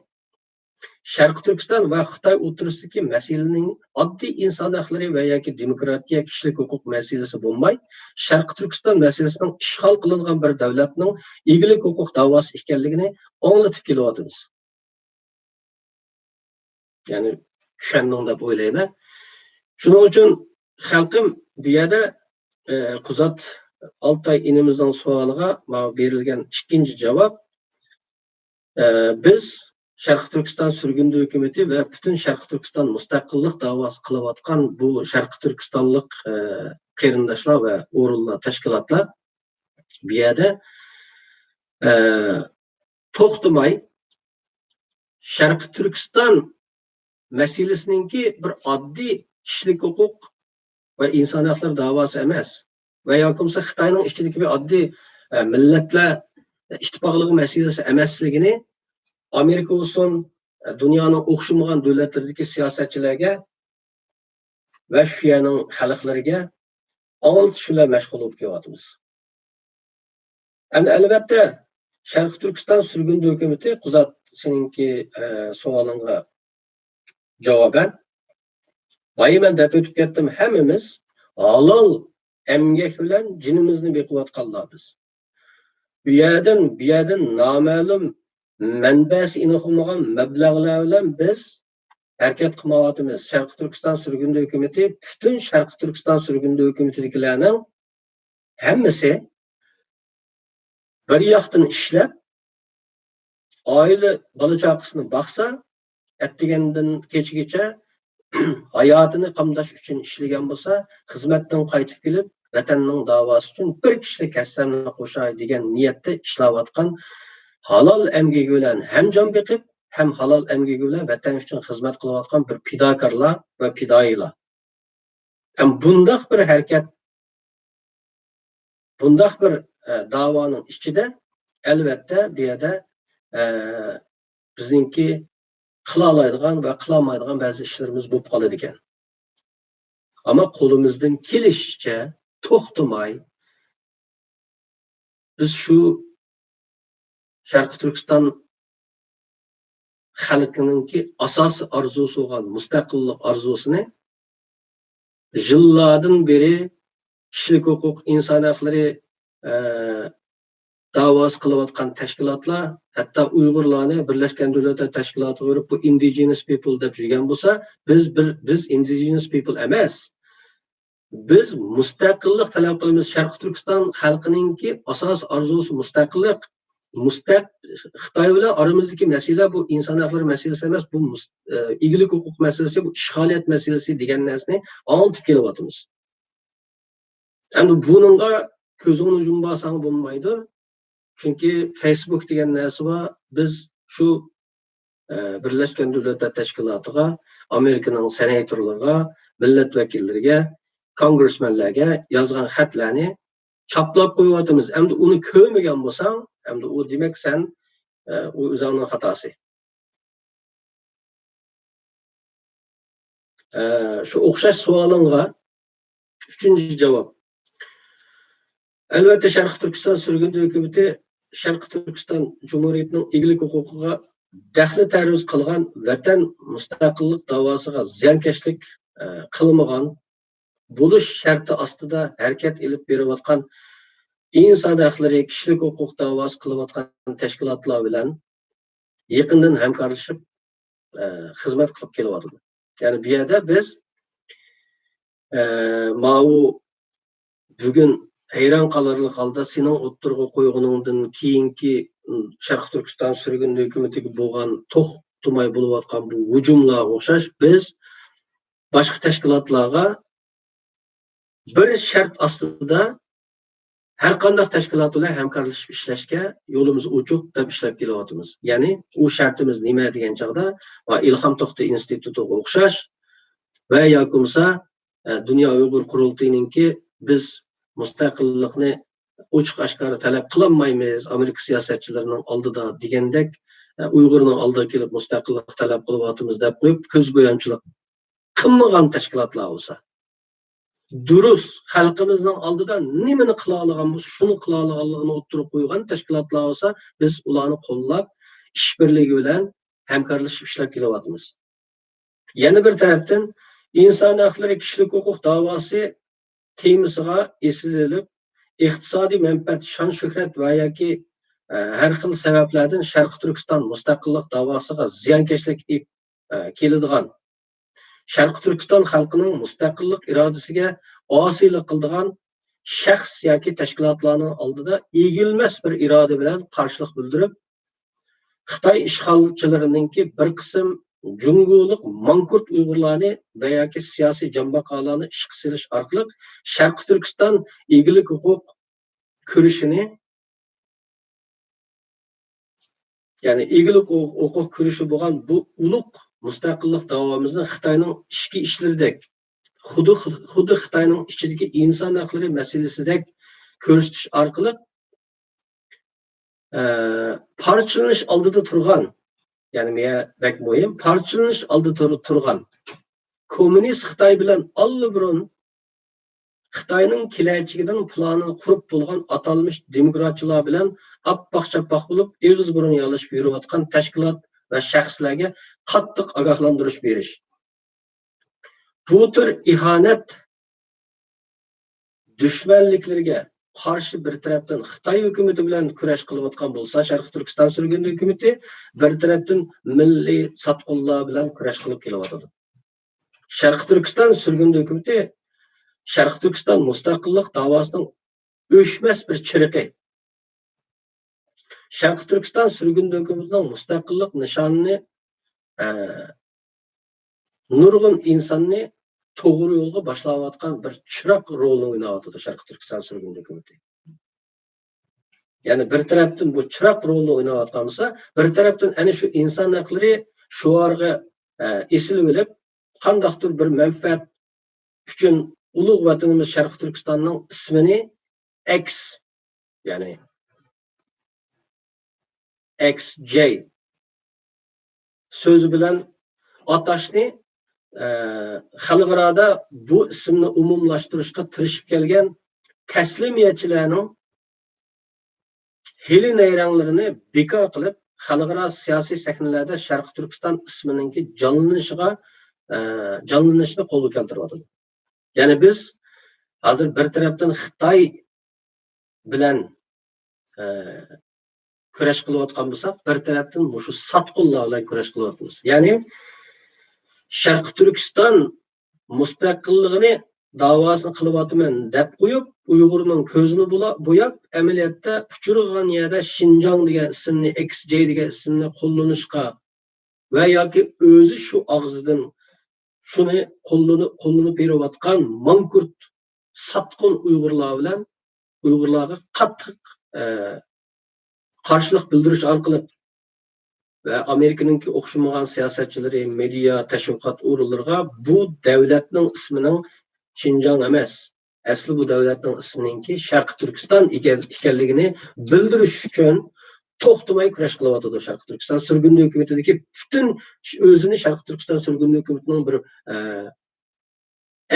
Sharq Turkiston va Xitoy o'rtasidagi masalaning oddiy inson haqlari va yoki demokratiya, kishilik huquq masalasi bo'lmay, Sharq Turkiston masalasining ishg'ol qilingan bir davlatning egilik huquq da'vosi ekanligini anglatib kelyapmiz. Ya'ni tushunding deb o'ylayman. Shuning uchun xalqim bu yerda Quzat Altay inimizning savoliga berilgan ikkinchi javob, biz Sharq Turkiston surgun hukumati va butun Sharq Turkiston mustaqillik da'vosi qilayotgan bu Sharq Turkistonlik qarindoshlar va o'rinlar, tashkilotlar bu yerda to'xtamay Sharq Turkiston masalasiningki bir oddiy kishilik huquq va inson haqlari da'vosi emas va yoki Xitoyning ichidagi bir oddiy millatlar ittifoqligi masalasi emasligini Amerika olsun, dünyanın o'xshamagan davlatlardagi siyosatchilarga va shu yerning xalqlariga anglitishlar mashg'ul bo'lib kelyapmiz. Endi albatta Sharq Turkiston surgun hukumati Quzat seninki savolingga javoban bayman deb o'tib ketdim, hammamiz halol emgak bilan jinimizni beqiyotganlar biz. Bu yerdan noma'lum manbasi inoqmagan mablag'lar bilan biz harakat qilmayapmiz. Sharq Turkiston surgun hukumati, butun Sharq Turkiston surgun hukumatidagilarning hammasi bir yoqdan ishlab, oila bola chaqasini boqsa, attigandan kechgacha hayotini qamdash uchun ishlagan bo'lsa, xizmatdan qaytib kelib, vatanning da'vosi uchun bir kishilik hassamni qo'shay degan niyatda ishlayotgan halol emgigi bilan hem jon beqib, hem halol emgigi bilan vatan uchun xizmat qilayotgan bir fidokorlar va fidoyilar. Ham bundaq bir harakat, bundaq bir da'voning ichida albatta bu yerda bizningki qila oladigan va qila olmaydigan ba'zi ishlarimiz bo'lib qoladi ekan. Ama qo'limizdan kelishicha to'xtamay biz shu Sharq Turkiston xalqininki asosiy orzusi bo'lgan mustaqillik orzusini yillardan beri kishilik huquq, inson haqlari da'vosi qilayotgan tashkilotlar, hatto Uyg'urlarni Birlashgan Davlatlar Tashkilotiga berib bu indigenous people deb yurgan bo'lsa, biz indigenous people emas. biz mustaqillik talab qilamiz. Sharq Turkiston xalqininki asos arzusi mustaqillik. Xitoy bilan aramizdagi masala bu inson haqlari masalasi emas, bu egilik huquq masalasi, bu ishg'oliyat masalasi degan narsani oltib kelyapmiz. Endi buningga ko'zingni yummasang bo'lmaydi. Chunki Facebook degan narsa bor. Biz shu Birleşken Devletler Teşkilatı'na, Amerika'nın senatorlarına, milletvekilleriga, kongressmenlarga yazgan xatlarni chaplab qo'yyapmiz. Endi uni ko'rmagan bo'lsang, endi u demak sen u o'zingning xatosi. Shu o'xshash savolingga uchinchi javob. Albatta Sharq Turkiston surgun hukumati Sharq Turkiston Cumhuriyetining egilik huquqiga daxli taruz qilgan vatan mustaqillik davosiga ziyonkashlik qilmagan bo'lish sharti ostida harakat ilib berayotgan inson haqlari kishilik huquq davosi qilayotgan tashkilotlar bilan yaqindan hamkorlashib xizmat qilib kelyapti. Ya'ni bu yerda biz mau bugun hayron qolarlik holda sening o'ttirg'i qo'yguningdan keyingi Sharq Turkiston surgun hukumatiga bo'lgan to'xtamay bo'layotgan bu hujumlarga o'xshash biz boshqa tashkilotlarga bir shart ostida har qanday tashkilot bilan hamkorlashib ishlashga yo'limiz ochiq deb ishlab kelyapmiz. Ya'ni u shartimiz nima degan chog'da Ilhom To'xta institutiga o'xshash va yoki bo'lmasa Dunyo Uyg'ur qurultayiningki biz mustaqillikni ochiq oshkora talab qilolmaymiz Amerika siyosatchilarining oldida degandek Uyg'urning oldiga kelib mustaqillik talab qilyapmiz deb qo'yib ko'zbo'yamchilik qilmagan tashkilotlar bo'lsa, durust xalqimizning oldida nimani qila olgan bo'lsa, shuni qila olganligini o'ttirib qo'ygan tashkilotlar bo'lsa, biz ularni qo'llab ishbirligi bilan hamkorlashib ishlab kelyapmiz. Yana bir tarafdan inson haqlari kishilik huquq davosi temasiga esilib iqtisodiy manfaat, shon shuhrat va yoki har xil sabablardan Sharq Turkiston mustaqillik davosiga ziyonkashlik keladigan, Sharq Turkiston xalqining mustaqillik irodasiga osiylik qiladigan shaxs yoki tashkilotlarning oldida egilmas bir iroda bilan qarshilik bildirib, Xitoy ishg'olchilarininki bir qism Cumhuriyetlik mankurt Uyg'urlarni va yoki siyosiy jambaqalarni ishga silish orqali Sharq Turkiston egilik huquq kurashini, ya'ni egilik huquq kurashi bo'lgan bu ulug' mustaqillik davomimizni Xitoyning ichki ishlaridek, xuddi Xitoyning ichidagi inson haqlari masalasidek ko'rsatish orqali parchalanish oldida turgan, ya'ni men bak muhim, parchalanish oldida turgan kommunist Xitoy bilan allburun Xitoyning kelajagidan planini qurib bo'lgan atalmış demokratchilar bilan appoq-chappoq bo'lib eg'iz burun yalashib yurayotgan tashkilot va shaxslarga qattiq ogohlantirish berish. Bu tür ihanat dushmanliklarga qarshi bir tarafdan Xitoy hukumati bilan kurash qilayotgan bo'lsa, Sharq Turkiston surgun hukumati bir tarafdan milliy satqunlar bilan kurash qilib kelyapti. Sharq Turkiston surgun hukumati Sharq Turkiston mustaqillik davosining o'chmas bir chiriqi. Sharq Turkiston surgun hukumatining mustaqillik nishonini nurg'un insonni to'g'ri yo'lga boshlayotgan bir chiroq rolini o'ynayotdi Sharq Turkiston surgun hukumati. Ya'ni bir tarafdan bu chiroq rolini o'ynayotgan bo'lsa, bir tarafdan ana shu inson haqlari shuarga esilib olib, qandaqdir bir manfaat uchun ulug' vatanimiz Sharq Turkistonning ismini X, ya'ni XJ so'zi bilan atashni xalqaro bu ismni umumlashtirishga tirishib kelgan taslimiyatchilarning hili nayranglarini bekor qilib, xalqaro siyosiy sahnalarda Sharq Turkiston ismininki jonlanishini qo'lga keltiryapti. Ya'ni biz hozir bir tarafdan Xitoy bilan kurash qilayotgan bo'lsak, bir tarafdan shu satqunlar bilan kurash qilyapmiz. Ya'ni Sharq Turkiston mustaqilligini davasını kılıbatımen dep koyup, Uygur'un közünü boyap, ameliyatda uçurgan yerde Şinjan degan isimni, XJ degan isimni kullanışka ve yoki özü şu ağzıdan şunu kullanıp beriyotgan mankurt satqın Uygurlar bilen Uygurlarga qattiq qarshilik bildirish orqali ve Amerika'nınki o'xshamagan siyosatchilari, media, tashviqot o'rinlariga bu davlatning ismining Şinjan emas, asli bu davlatning ismininki Sharqiy Turkiston ekanligini bildirish uchun to'xtamay kurash qilyotdi Sharqiy Turkiston surgun hukumatidagi butun o'zini Sharqiy Turkiston surgun hukumatining bir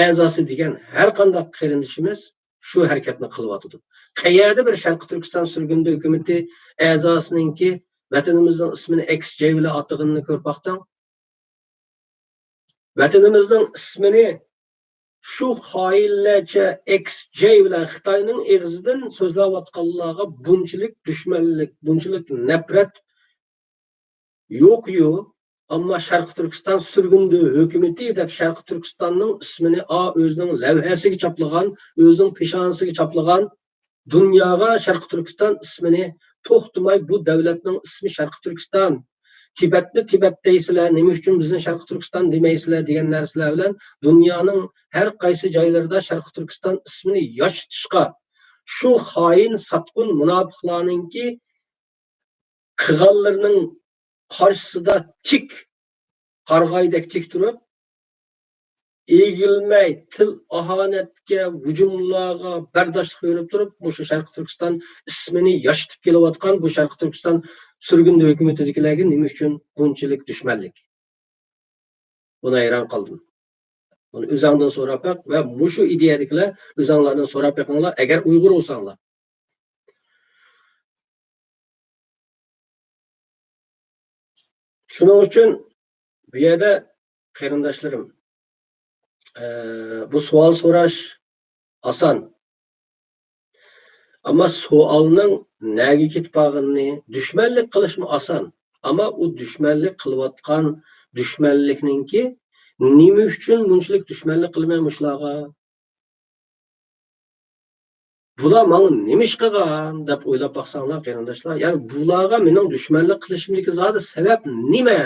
a'zosi degan har qanday qarindishimiz shu harakatni qilyotdi. Qayerda bir Sharqiy Turkiston surgun hukumati a'zosininki vatanimizning ismini XJ bilan atag'ini ko'rmoqdan. Vatanimizning ismini shu xoinlarcha XJ bilan Xitoyning eg'izidan so'zlayotganlarga bunchalik dushmanlik, bunchalik nafrat yo'q-yu, ammo Sharqiy Turkiston surgundi hukumati deb Sharqiy Turkistonning ismini o'zining lavhasiga chaplagan, o'zining peshonasiga chaplagan, dunyoga Sharqiy Turkiston ismini to'xtamay bu davlatning ismi Sharqiy Turkiston. Tibetni Tibet deysizlar, nima uchun bizni Sharqiy Turkiston demaysizlar degan narsalar bilan dunyoning har qaysi joylarida Sharqiy Turkiston ismini yoshitishga shu xoin satqun munofiqlarningki qilganlarining qarshisida tik qarg'aydek tik turib, egilmay til ahonatga, hujumlarga bardoshlik berib turib, bu Sharqiy Turkiston ismini yoshitib kelayotgan bu Sharqiy Turkiston surgun hukumatidagilarga nima uchun bunchalik dushmanlik? Buna hayron qoldim. Buni o'zingdan so'rab baq va mushu ideyadagilar o'zinglardan so'rab baqinglar agar Uyg'ur bo'lsanglar. Shuning uchun bu yerda qarindoshlarim, bu savol so'rash oson. Ama sualning nega ketpag'ini, dushmanlik qilishmi oson. Ama u dushmanlik qilayotgan dushmanlikninki nima uchun bunchalik dushmanlik qilmaymushlarga? Bular menga nima ish qilgan deb o'ylab baqsanglar qarindoshlar, ya'ni bularga mening dushmanlik qilishimdagi zodi sabab nima?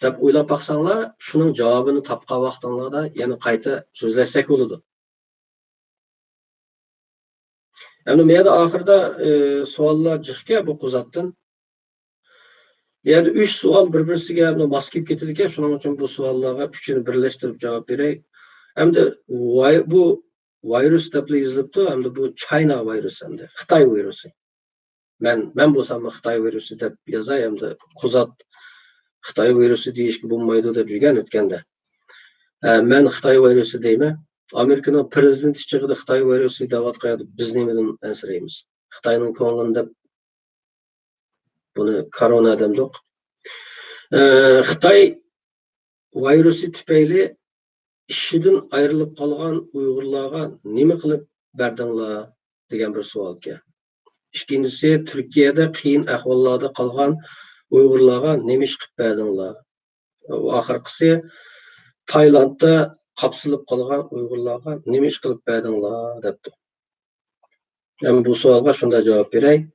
deb o'ylab baqsanglar, shuning javobini topgan vaqtinglarda yana qayta so'zlashsak bo'ladi. Yani meyada ahırda suallar çıkıyor bu kuzattan. Yani 3 sual birbirisiga maskip getirdik. Şunun için bu suallara üçünü birleştirip cevap vereyim. Hem de bu virüs deb yazılıptı, hem de bu China virüs hem de Xitay virüsü. Ben bo'lsam Xitay virüsü deb yazay, hem de kuzat Xitay virüsü deyishki bo'lmaydi deb yurgan o'tganda. Men Xitay virüsü deyman. Amerika'nın prezidenti çıktı Xitay virüsü davat koydu. Biz neyden ensireyimiz? Xitay'nın konuğunda bunu korona demdik. Xitay virüsü tüpeyli işiden ayrılıp kalan Uygurlarga nima qilib berdinglar degan bir savol ki. İkincisi, Türkiye'de qiyin ahvollarda qolgan Uygurlarga nima ish qilib berdinglar? Oxirgisi Taylandda kapsılıp kalan Uygurlarga nima ish qilib berdinglar debdi. Yani bu savolga shunday javob beray.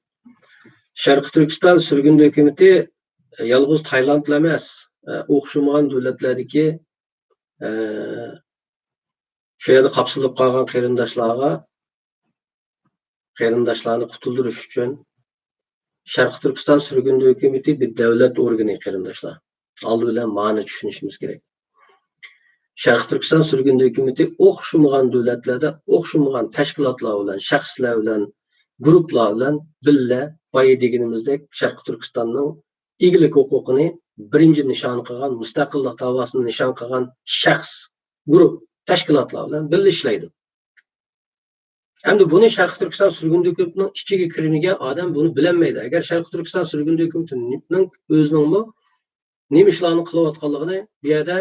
Sharqiy Turkiston surgun hukumati yolg'iz Taylandla emas, o'xshamagan davlatlardagi shu yerda kapsılıp qolgan qarindoshlarni qutuldirish uchun Sharqiy Turkiston surgun hukumati bir davlat organi qarindoshlar. Oldi bilan ma'ni tushunishimiz kerak. Sharqiy Turkiston surgun hukumati o'xshamagan davlatlarda, o'xshamagan tashkilotlar bilan, shaxslar bilan, guruhlar bilan billa boya deganimizdek Sharqiy Turkistonning egilik huquqini birinchi nishon qilgan, mustaqillik davosini nishon qilgan shaxs, guruh, tashkilotlar bilan billa ishlaydi. Endi buni Sharqiy Turkiston surgun hukumatining ichiga kirmagan odam buni bilmaydi. Agar Sharqiy Turkiston surgun hukumatining o'zining nima ishlarni qilayotganligini bu yerda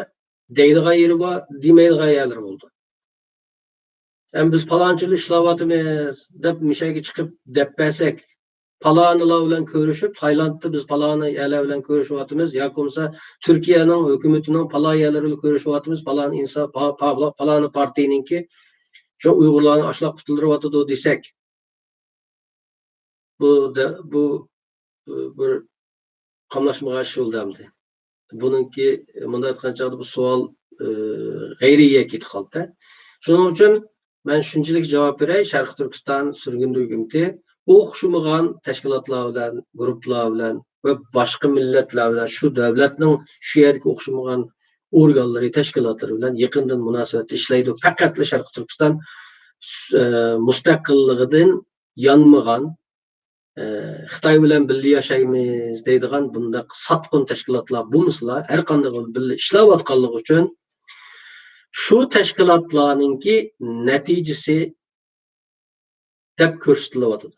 deydigan yeri bor, demaydigan yerlar bo'ldi. Biz palonchilik ishlayapmiz deb mishaga chiqib deb bersak, Palanilar bilan ko'rishib, Taylandda biz palani yerlar bilan ko'rishyapmiz, yoki bo'lmasa Turkiyaning hukumatining palani yerlar bilan ko'rishyapmiz, palani inson, palani partiyaningki shu Uyg'urlarni ashlab qutuldiryapti desak, bu bir qamlashmagan ish bo'ldimdi. Buningki bunday aytgan chog'da bu savol g'ayriya ketib qoldi. Shuning uchun men shunchalik javob beray, Sharq Turkiston surgunda hukumati o'xshamagan tashkilotlar bilan, guruhlar bilan va boshqa millatlar bilan shu davlatning shu yerdagi o'xshamagan organlari, tashkilotlari bilan yaqindan munosabatda ishlaydi. Faqat Sharq Turkiston mustaqilligidan yanmagan Xitoy bilan birga yashaymiz deydigan bunda satqin tashkilotlar bo'lmasa, har qanday birga ishlayotganligi uchun shu tashkilotlarningki natijasi deb ko'rsatilyapti.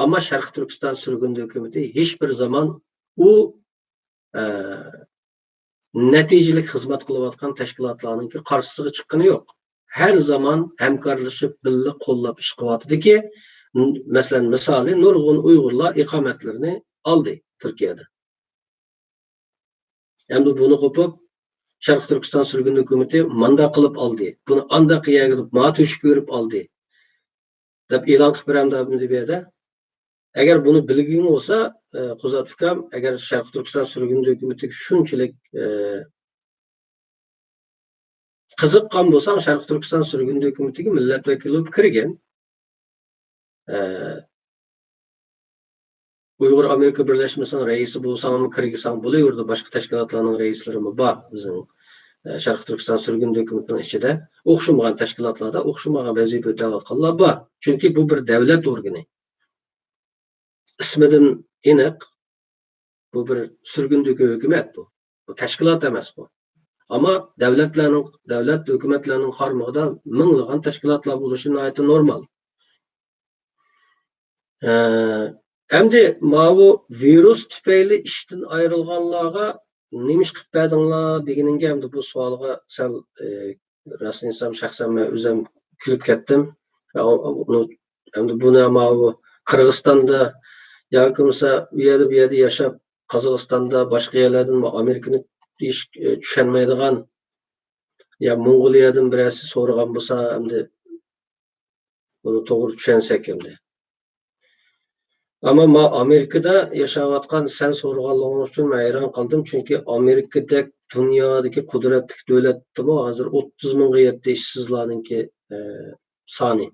Ammo Sharq Turkiston surgunda hukumati hech bir zaman u natijali xizmat qilayotgan tashkilotlarningki qarshisiga chiqqani yo'q. Her zaman hamkorlashib birga qo'llab ish qilyaptiki, masalan, misoli nurg'un Uyg'urlar iqomatlarini oldi Turkiyada. Endi buni qo'pib Sharq Turkiston surgunda hukumati manda qilib oldi. Buni anda qiyaga deb matosh ko'rib oldi. deb e'lon qilib beramdi bu yerda. Agar buni bilging bo'lsa, Quzatov akam, agar Sharq Turkiston surgunda hukumati shunchalik qiziqqan bo'lsam, Sharq Turkiston surgunda hukumatiga millat vakili bo'lib kirgan. Uyg'ur Amerika Birlashmasining raisi bo'lsam, kirgisam bo'laverdi, boshqa tashkilotlarning raislari bor bizning Sharq Turkiston surgunda hukumatining ichida o'xshamagan tashkilotlarda o'xshamagan vazifa o'tayotganlar bor. Chunki bu bir davlat organi. Ismidan aniq bu bir surgundagi hukumat bu. Bu tashkilot emas bu. Ammo davlat hukumatlarning qarmog'ida minglagan tashkilotlar bo'lishi nihoyatda normal. Endi bu virus tufayli ishdan ayrilganlarga nima ish qilib berdinglar deganingga endi bu savolga sal rasmiy shaxsan men o'zim kulib ketdim. Endi buni bu Qirg'izistonda yoki bo'lmasa bu yerda yashab Qozog'istonda boshqa yerlardan Amerikani tushunmaydigan ya Mongoliyadan birasi so'ragan bo'lsa, endi buni to'g'ri tushunsak endi. Ama Amerika'da yaşayotgan sen so'raganliging uchun men hayron qoldim, chunki Amerikadek dunyodagi qudratli davlatda bu hozir 30 mingga yetdi ishsizlarningki soni.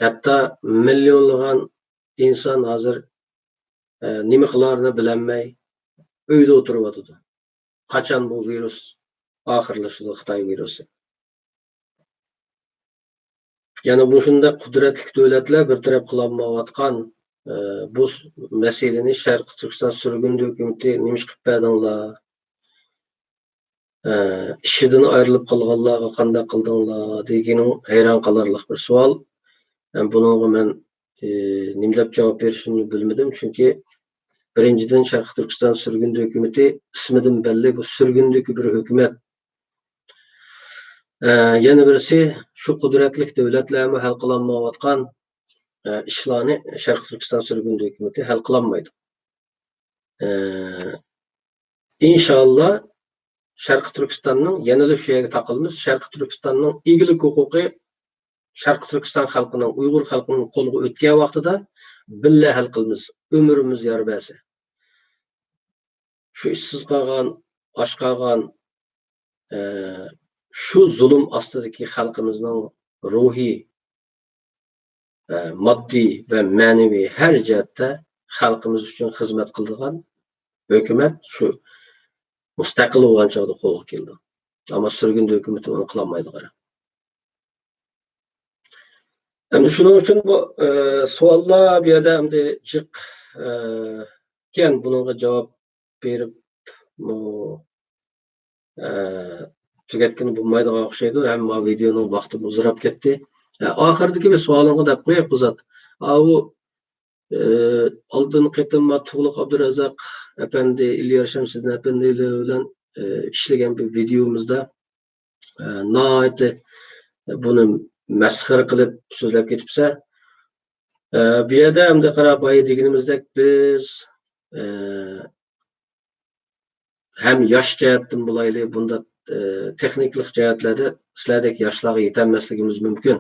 Hatto millionlagan inson hozir nima qilarini bilolmay uyda o'tiryotdi. Qachon bu virus oxirlashadi, Xitoy virusi? Yani bu şunda kudretli devletler bir taraf kılanmayotgan bu meseleni Sharq Turkiston surgunda hukumati nimish qilib berdinglar? İşidan ayrılıp qolganlarga qanday qildinglar deganing hayron qolarlik bir savol. Bunga men nima deb javob berishimni bilmadim, chunki birinchidan Sharq Turkiston surgunda hukumati ismidan belli bu surgundagi bir hukumat. Yana birisi şu kudretli devletlerle hal kılanmayotgan işlerini Sharq Turkiston surgunda hukumati hal kılanmaydı. İnşallah Sharq Turkistonning yanada shu yerga taqilmiz. Sharq Turkistonning egilik huquqi Sharq Turkiston xalqining, Uyg'ur xalqining qo'liga o'tgan vaqtida birga hal qilamiz. Ömrümüz yar bersa. Shu ishsiz qolgan, och qolgan şu zulüm astidagi xalqimizning ruhiy, moddiy va ma'naviy har jihatda xalqimiz uchun xizmat qiladigan hukumat shu mustaqil bo'lgan chog'da qo'lga keldi. Ammo surgunda hukumat uni qilolmaydi qara. Endi shuning uchun bu savollar bu yerda endi jiq keyin bunga javob berib tugatgan bo'lmaydigan o'xshaydi. Hamma videoning vaqti uzrab ketdi. Oxirdagi bir savolimga deb qo'yib Quzat. Bu oldin qitim Tug'luq Abdurazzoq apandi, Ilyos Shamsiddin apandi bilan ishlagan bir videomizda nihoyatda buni masxara qilib so'zlab ketibsa, Bu yerda hamda qarab boya deganimizdek biz hem yosh jihatdan bo'layli, bunda texniklik jihatlarda sizlardek yoshlarga yetolmasligimiz mumkin.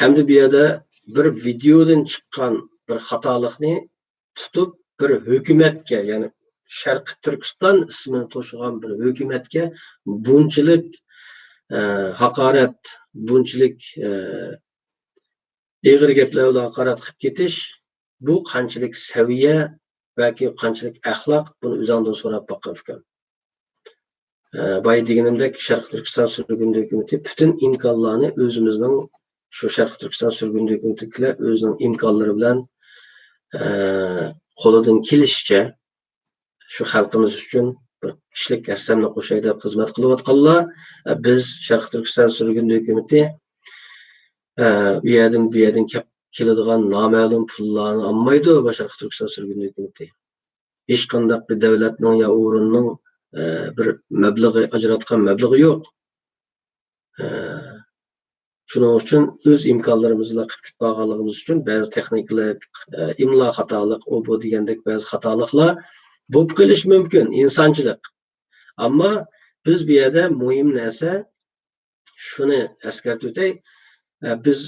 Hamda bu yerda bir videodan chiqqan bir xatolikni tutib bir hukumatga, ya'ni Sharqi Turkiston ismini to'shigan bir hukumatga bunchalik haqorat, bunchalik ig'ir gaplar bilan haqorat qilib ketish, bu qanchalik saviya yoki qanchalik axloq, buni o'zingdan so'rab boqqan fikrim. Boya deganimdek, Sharqi Turkiston surgun hukumati butun imkonlarni o'zimizning shu Sharqi Turkiston surgun hukumatiga o'zining imkonlari bilan qo'lidan kelishicha shu xalqimiz uchun bir kishilik hassamni qo'shay deb xizmat qilayotganlar. Biz Sharqi Turkiston surgun hukumati u yerdan bu yerdan keladigan noma'lum pullarni olmaydi. Sharqi Turkiston surgun hukumati hech qanday bir davlatning yo o'rinning bir mablag'i, ajratgan mablag'i yo'q. Shuning uchun o'z imkonlarimiz bilan qilib borganligimiz uchun ba'zi texniklik, imlo xatolik, bu degandek ba'zi xatoliklar bo'lib qolishi mumkin, insonchilik. Ammo biz bu yerda muhim narsa shuni eskartib o'tay, biz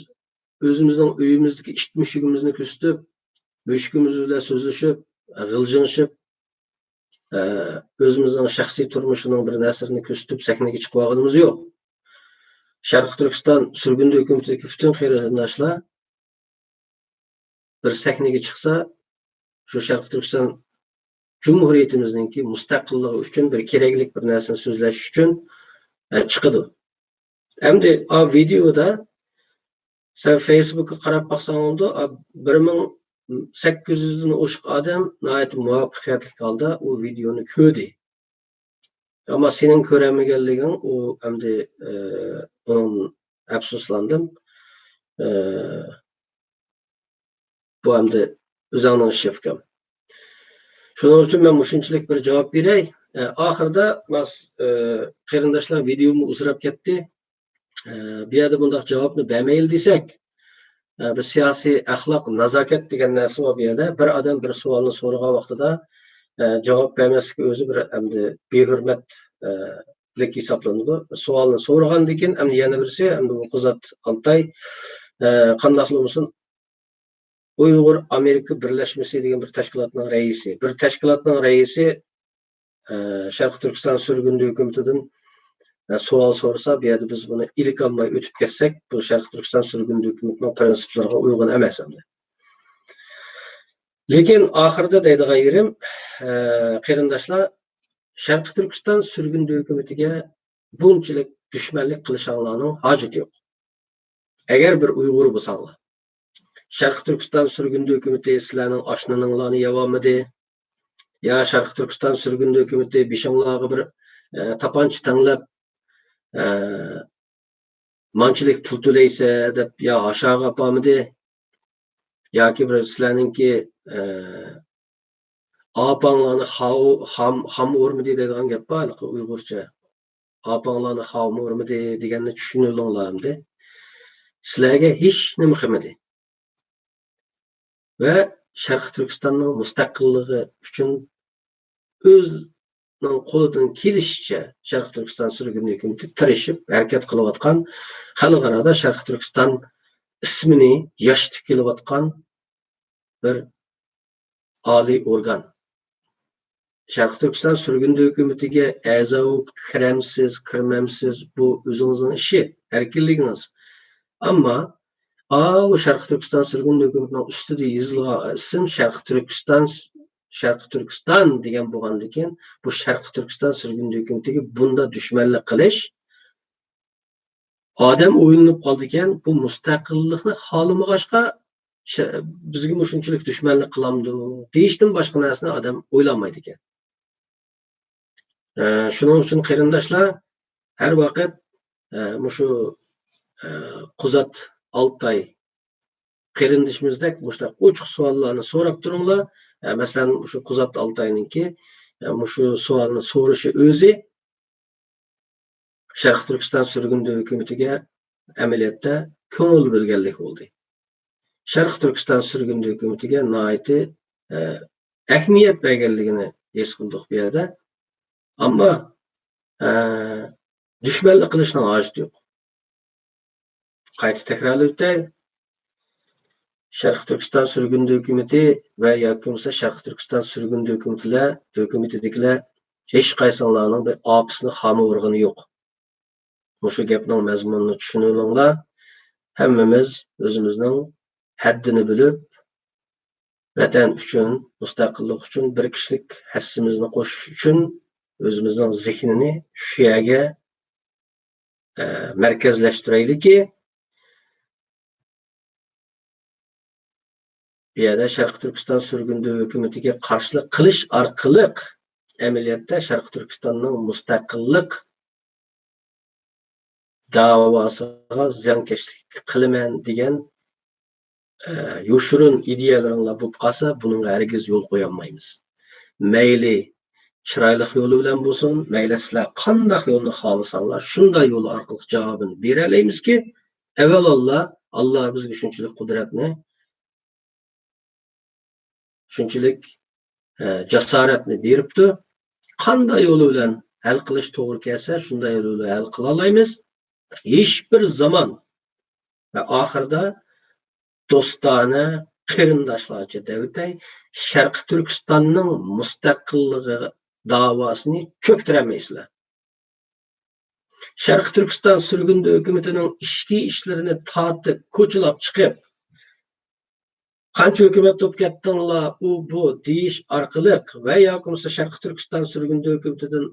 o'zimizning uyimizdagi it mushugimizni ko'rsatib, mushugimiz bilan so'zlashib, g'iljinishib, o'zimizning shaxsiy turmushining bir narsasini ko'rsatib sahnaga chiqib olganimiz yo'q. Sharqi Turkiston surgun hukumatidagi butun qarindoshlar bir sahnaga chiqsa, shu Sharqi Turkiston Cumhuriyetimizningki mustaqilligi uchun bir kerakli bir narsani so'zlash uchun chiqadi. Endi o videoda sen Facebook'a qarab baqsang oldu, 1800 dan oshiq odam nihoyat muvaffaqiyatli holda u videoni ko'rdi. Ama senin ko'ramaganliging u endi bunun afsuslandim. Bu endi o'zingning ishing. Shuning uchun men shunchalik bir javob beray. Oxirida mas qarindoshlar videomni uzrab ketdi. Bu yerda bunday javobni bermayli desak, bir siyosiy axloq, nazokat degan narsa bor bu yerda. Bir odam bir savolni so'ragan vaqtida javob bermaslik o'zi bir endi behurmatlik hisoblanadi. Savolni so'ragandan keyin endi yana birisi, endi bu Qizat Altay qandaqlamasin Uyg'ur Amerika Birlashmasi degan bir tashkilotning raisi. Bir tashkilotning raisi Sharqi Turkiston surgun hukumatidan savol so'rasa, bu yerda biz buni ilk olmay o'tib ketsak, bu Sharqi Turkiston surgun hukumatining prinsiplariga uyg'un emas endi. Lekin oxirida deydigan yerim, qarindoshlar, Sharqi Turkiston surgun hukumatiga bunchalik dushmanlik qilishinglarning hojati yo'q. Agar bir Uyg'ur bo'lsanglar, Sharqi Turkiston surgun hukumati sizlarning oshnaninglarni yevomidi? Ya Sharqi Turkiston surgun hukumati beshinglarga bir tapancha tanglab manchilik pul to'laysa deb yo hashaga apamidi? Yoki bir sizlarningki apanglarni ham o'rmidi degan gap bor, Uyg'urcha. Apanglarni ham o'rmidi deganni tushunilinglarmidi? Sizlarga hech nima qilmadi. Ve Sharqi Turkistonning mustaqilligi uchun o'zining qo'lidan kelishicha Sharqi Turkiston surgun hukumati tirishib harakat qilayotgan, xalqarada Sharqi Turkiston ismini yoshitib kelayotgan bir oliy organ. Sharqi Turkiston surgun hukumatiga a'zo kiramsiz, kirmamsiz, bu o'zingizning ishi, erkinligingiz. Ammo o Sharqi Turkiston surgun hukumatining ustida yozilgan ism Sharqi Turkiston degan bo'lgandan keyin bu Sharqi Turkiston surgun hukumatiga bunda dushmanlik qilish odam o'ylanib qoldi ekan, bu mustaqillikni xohlamag'achqa bizga shunchalik dushmanlik qilamdi deyishdan boshqa narsani odam o'ylamaydi ekan. Shuning uchun qarindoshlar, har vaqt shu Qizat Altay qarindishimizdek mushta ochiq savollarni so'rab turinglar. Masalan, shu Qizat Altayninki shu savolni so'rashi o'zi Sharqi Turkiston surgun hukumatiga amaliyotda ko'ngil bilganlik bo'ldi. Sharq Turkiston surgun hukumatiga nihoyatda ahamiyat berganligini his qildik bu yerda. Ammo dushmanlik qilishning hojati yo'q. Qayta takrorlab o'tay. Sharq Turkiston surgun hukumati va yoki bo'lmasa Sharq Turkiston surgun hukumatidagilar hech qaysilarning bir opisini xami urg'ini yo'q. Shu gapning mazmunini tushuninglar. Hammamiz o'zimizning haddini bilib, vatan uchun, mustaqillik uchun bir kishilik hassimizni qo'shish uchun o'zimizning zehnini shu yerga markazlashtiraylikki, bu yerda Sharq Turkiston surgun hukumatiga qarshilik qilish orqali amaliyotda Sharq Turkistonning mustaqillik davosiga ziyonkashlik qilaman degan yo'shirin ideyalarlar bo'lib qolsa, bunga hargiz yo'l qo'ya olmaymiz. Mayli chiroyli yo'li bilan bo'lsin, mayli sizlar qanday yo'lni xohlasanlar, shunday yo'l orqali javobini bera olamizki, avvalollah Alloh bizga shunchalik qudratni, shunchalik jasoratni beribdi. Qanday yo'li bilan hal qilish to'g'ri kelsa, shunday yo'l bilan hal qila olamiz. Hech bir zaman ve ahirda dostana, qarindoshlarcha davlatay Sharq Turkistonning mustaqilligi davosini cho'ktiramaysizlar. Sharq Turkiston surgun hukumatining ichki ishlarini tortib, ko'chilab chiqib, qancha hukumat to'p ketdinglar, u bu deyish orqali va yoki bo'lmasa Sharq Turkiston surgun hukumatidan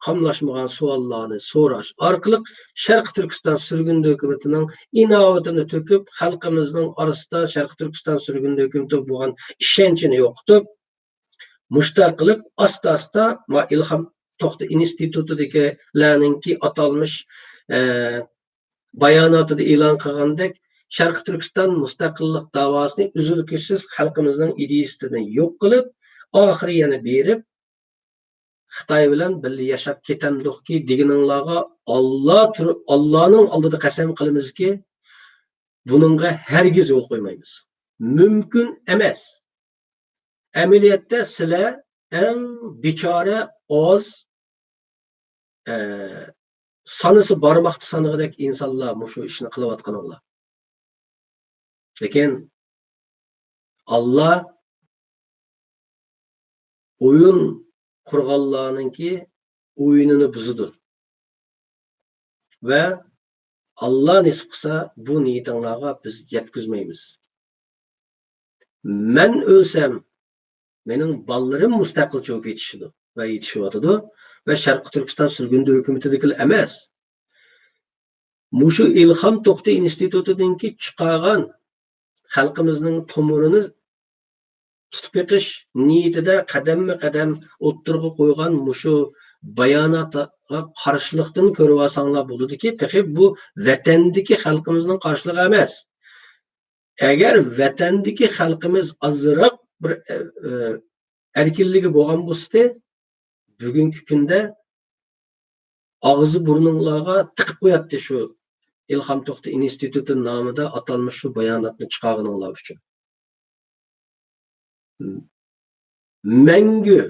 qamlashmagan savollarni so'rash orqali Sharq Turkiston surgun hukumatining inovatini to'kib, xalqimizning orasida Sharq Turkiston surgun hukumati bo'lgan ishonchini yo'qotib, mushtaq qilib asta-asta Ilhom To'xta institutidagilarningki atalmış bayonotida e'lon qilgandek Sharq Turkiston mustaqillik davosini uzil-kesiz xalqimizning ideyasini yo'q qilib, oxiri yana berib, Xitoy bilan birga yashab ketamdikki deganinglarga Allohning oldida qasam qilamizki, buningga hargiz yo'l qo'ymaymiz. Mumkin emas. Amaliyotda sizlar eng bechora oz sanisi barmoqda sanig'idek insonlar shu ishni qilayotganlar. Lekin Allah oyun qurganlarninki o'yinini buzdi. Ve Allah nisib qilsa bu niyatinglarga biz yetkazmaymiz. Men o'lsam, mening ballalarim mustaqil cho'p yetishidi va yetishyotidi ve Sharq Turkiston surgun hukumatidagilar emas. Mushu Ilhom To'xta institutidanki chiqargan xalqimizning tomirini tutib yiqish niyatida qadamma-qadam o'ttirg'i qo'ygan mushu bayonotga qarshilikdan ko'rib bo'ladiki, texib bu vatandagi xalqimizning qarshiligi emas. Agar vatandagi xalqimiz azroq bir erkinligi bo'lgan bo'lsa, bugungi kunda og'zi burninglarga tiqib qo'yapti shu Ilhom To'xta instituti nomida atalmış shu bayonotni chiqarganlar uchun. Mangu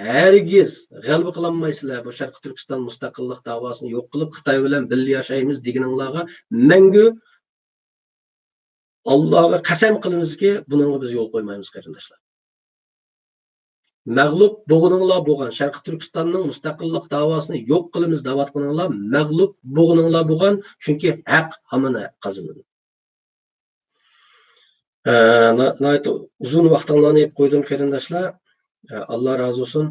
hargiz g'alaba qilolmaysizlar bu Sharq Turkiston mustaqillik davosini yo'q qilib Xitoy bilan birga yashaymiz deganinglarga mangu Allohga qasam qilamizki, buningga biz yo'l qo'ymaymiz qarindoshlar. Mag'lub bo'g'ininglar bo'lgan Sharq Turkistonning mustaqillik davosini yo'q qilamiz deyotganinglar mag'lub bo'g'ininglar bo'lgan, chunki haq hamon qazanadi. Uzun vaqtlarni yeb qo'ydim qarindoshlar. Alloh razı olsun.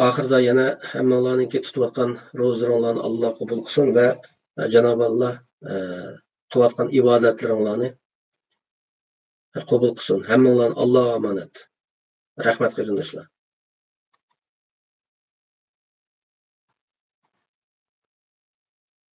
Ahirda yana hammalarninki tutayotgan ro'zalaringlarni Alloh qabul qilsin va Cenab-ı Allah qilayotgan ibodatlaringlarni qabul qilsin. Hammalarni Allohga emanet. Rahmat qarindoshlar.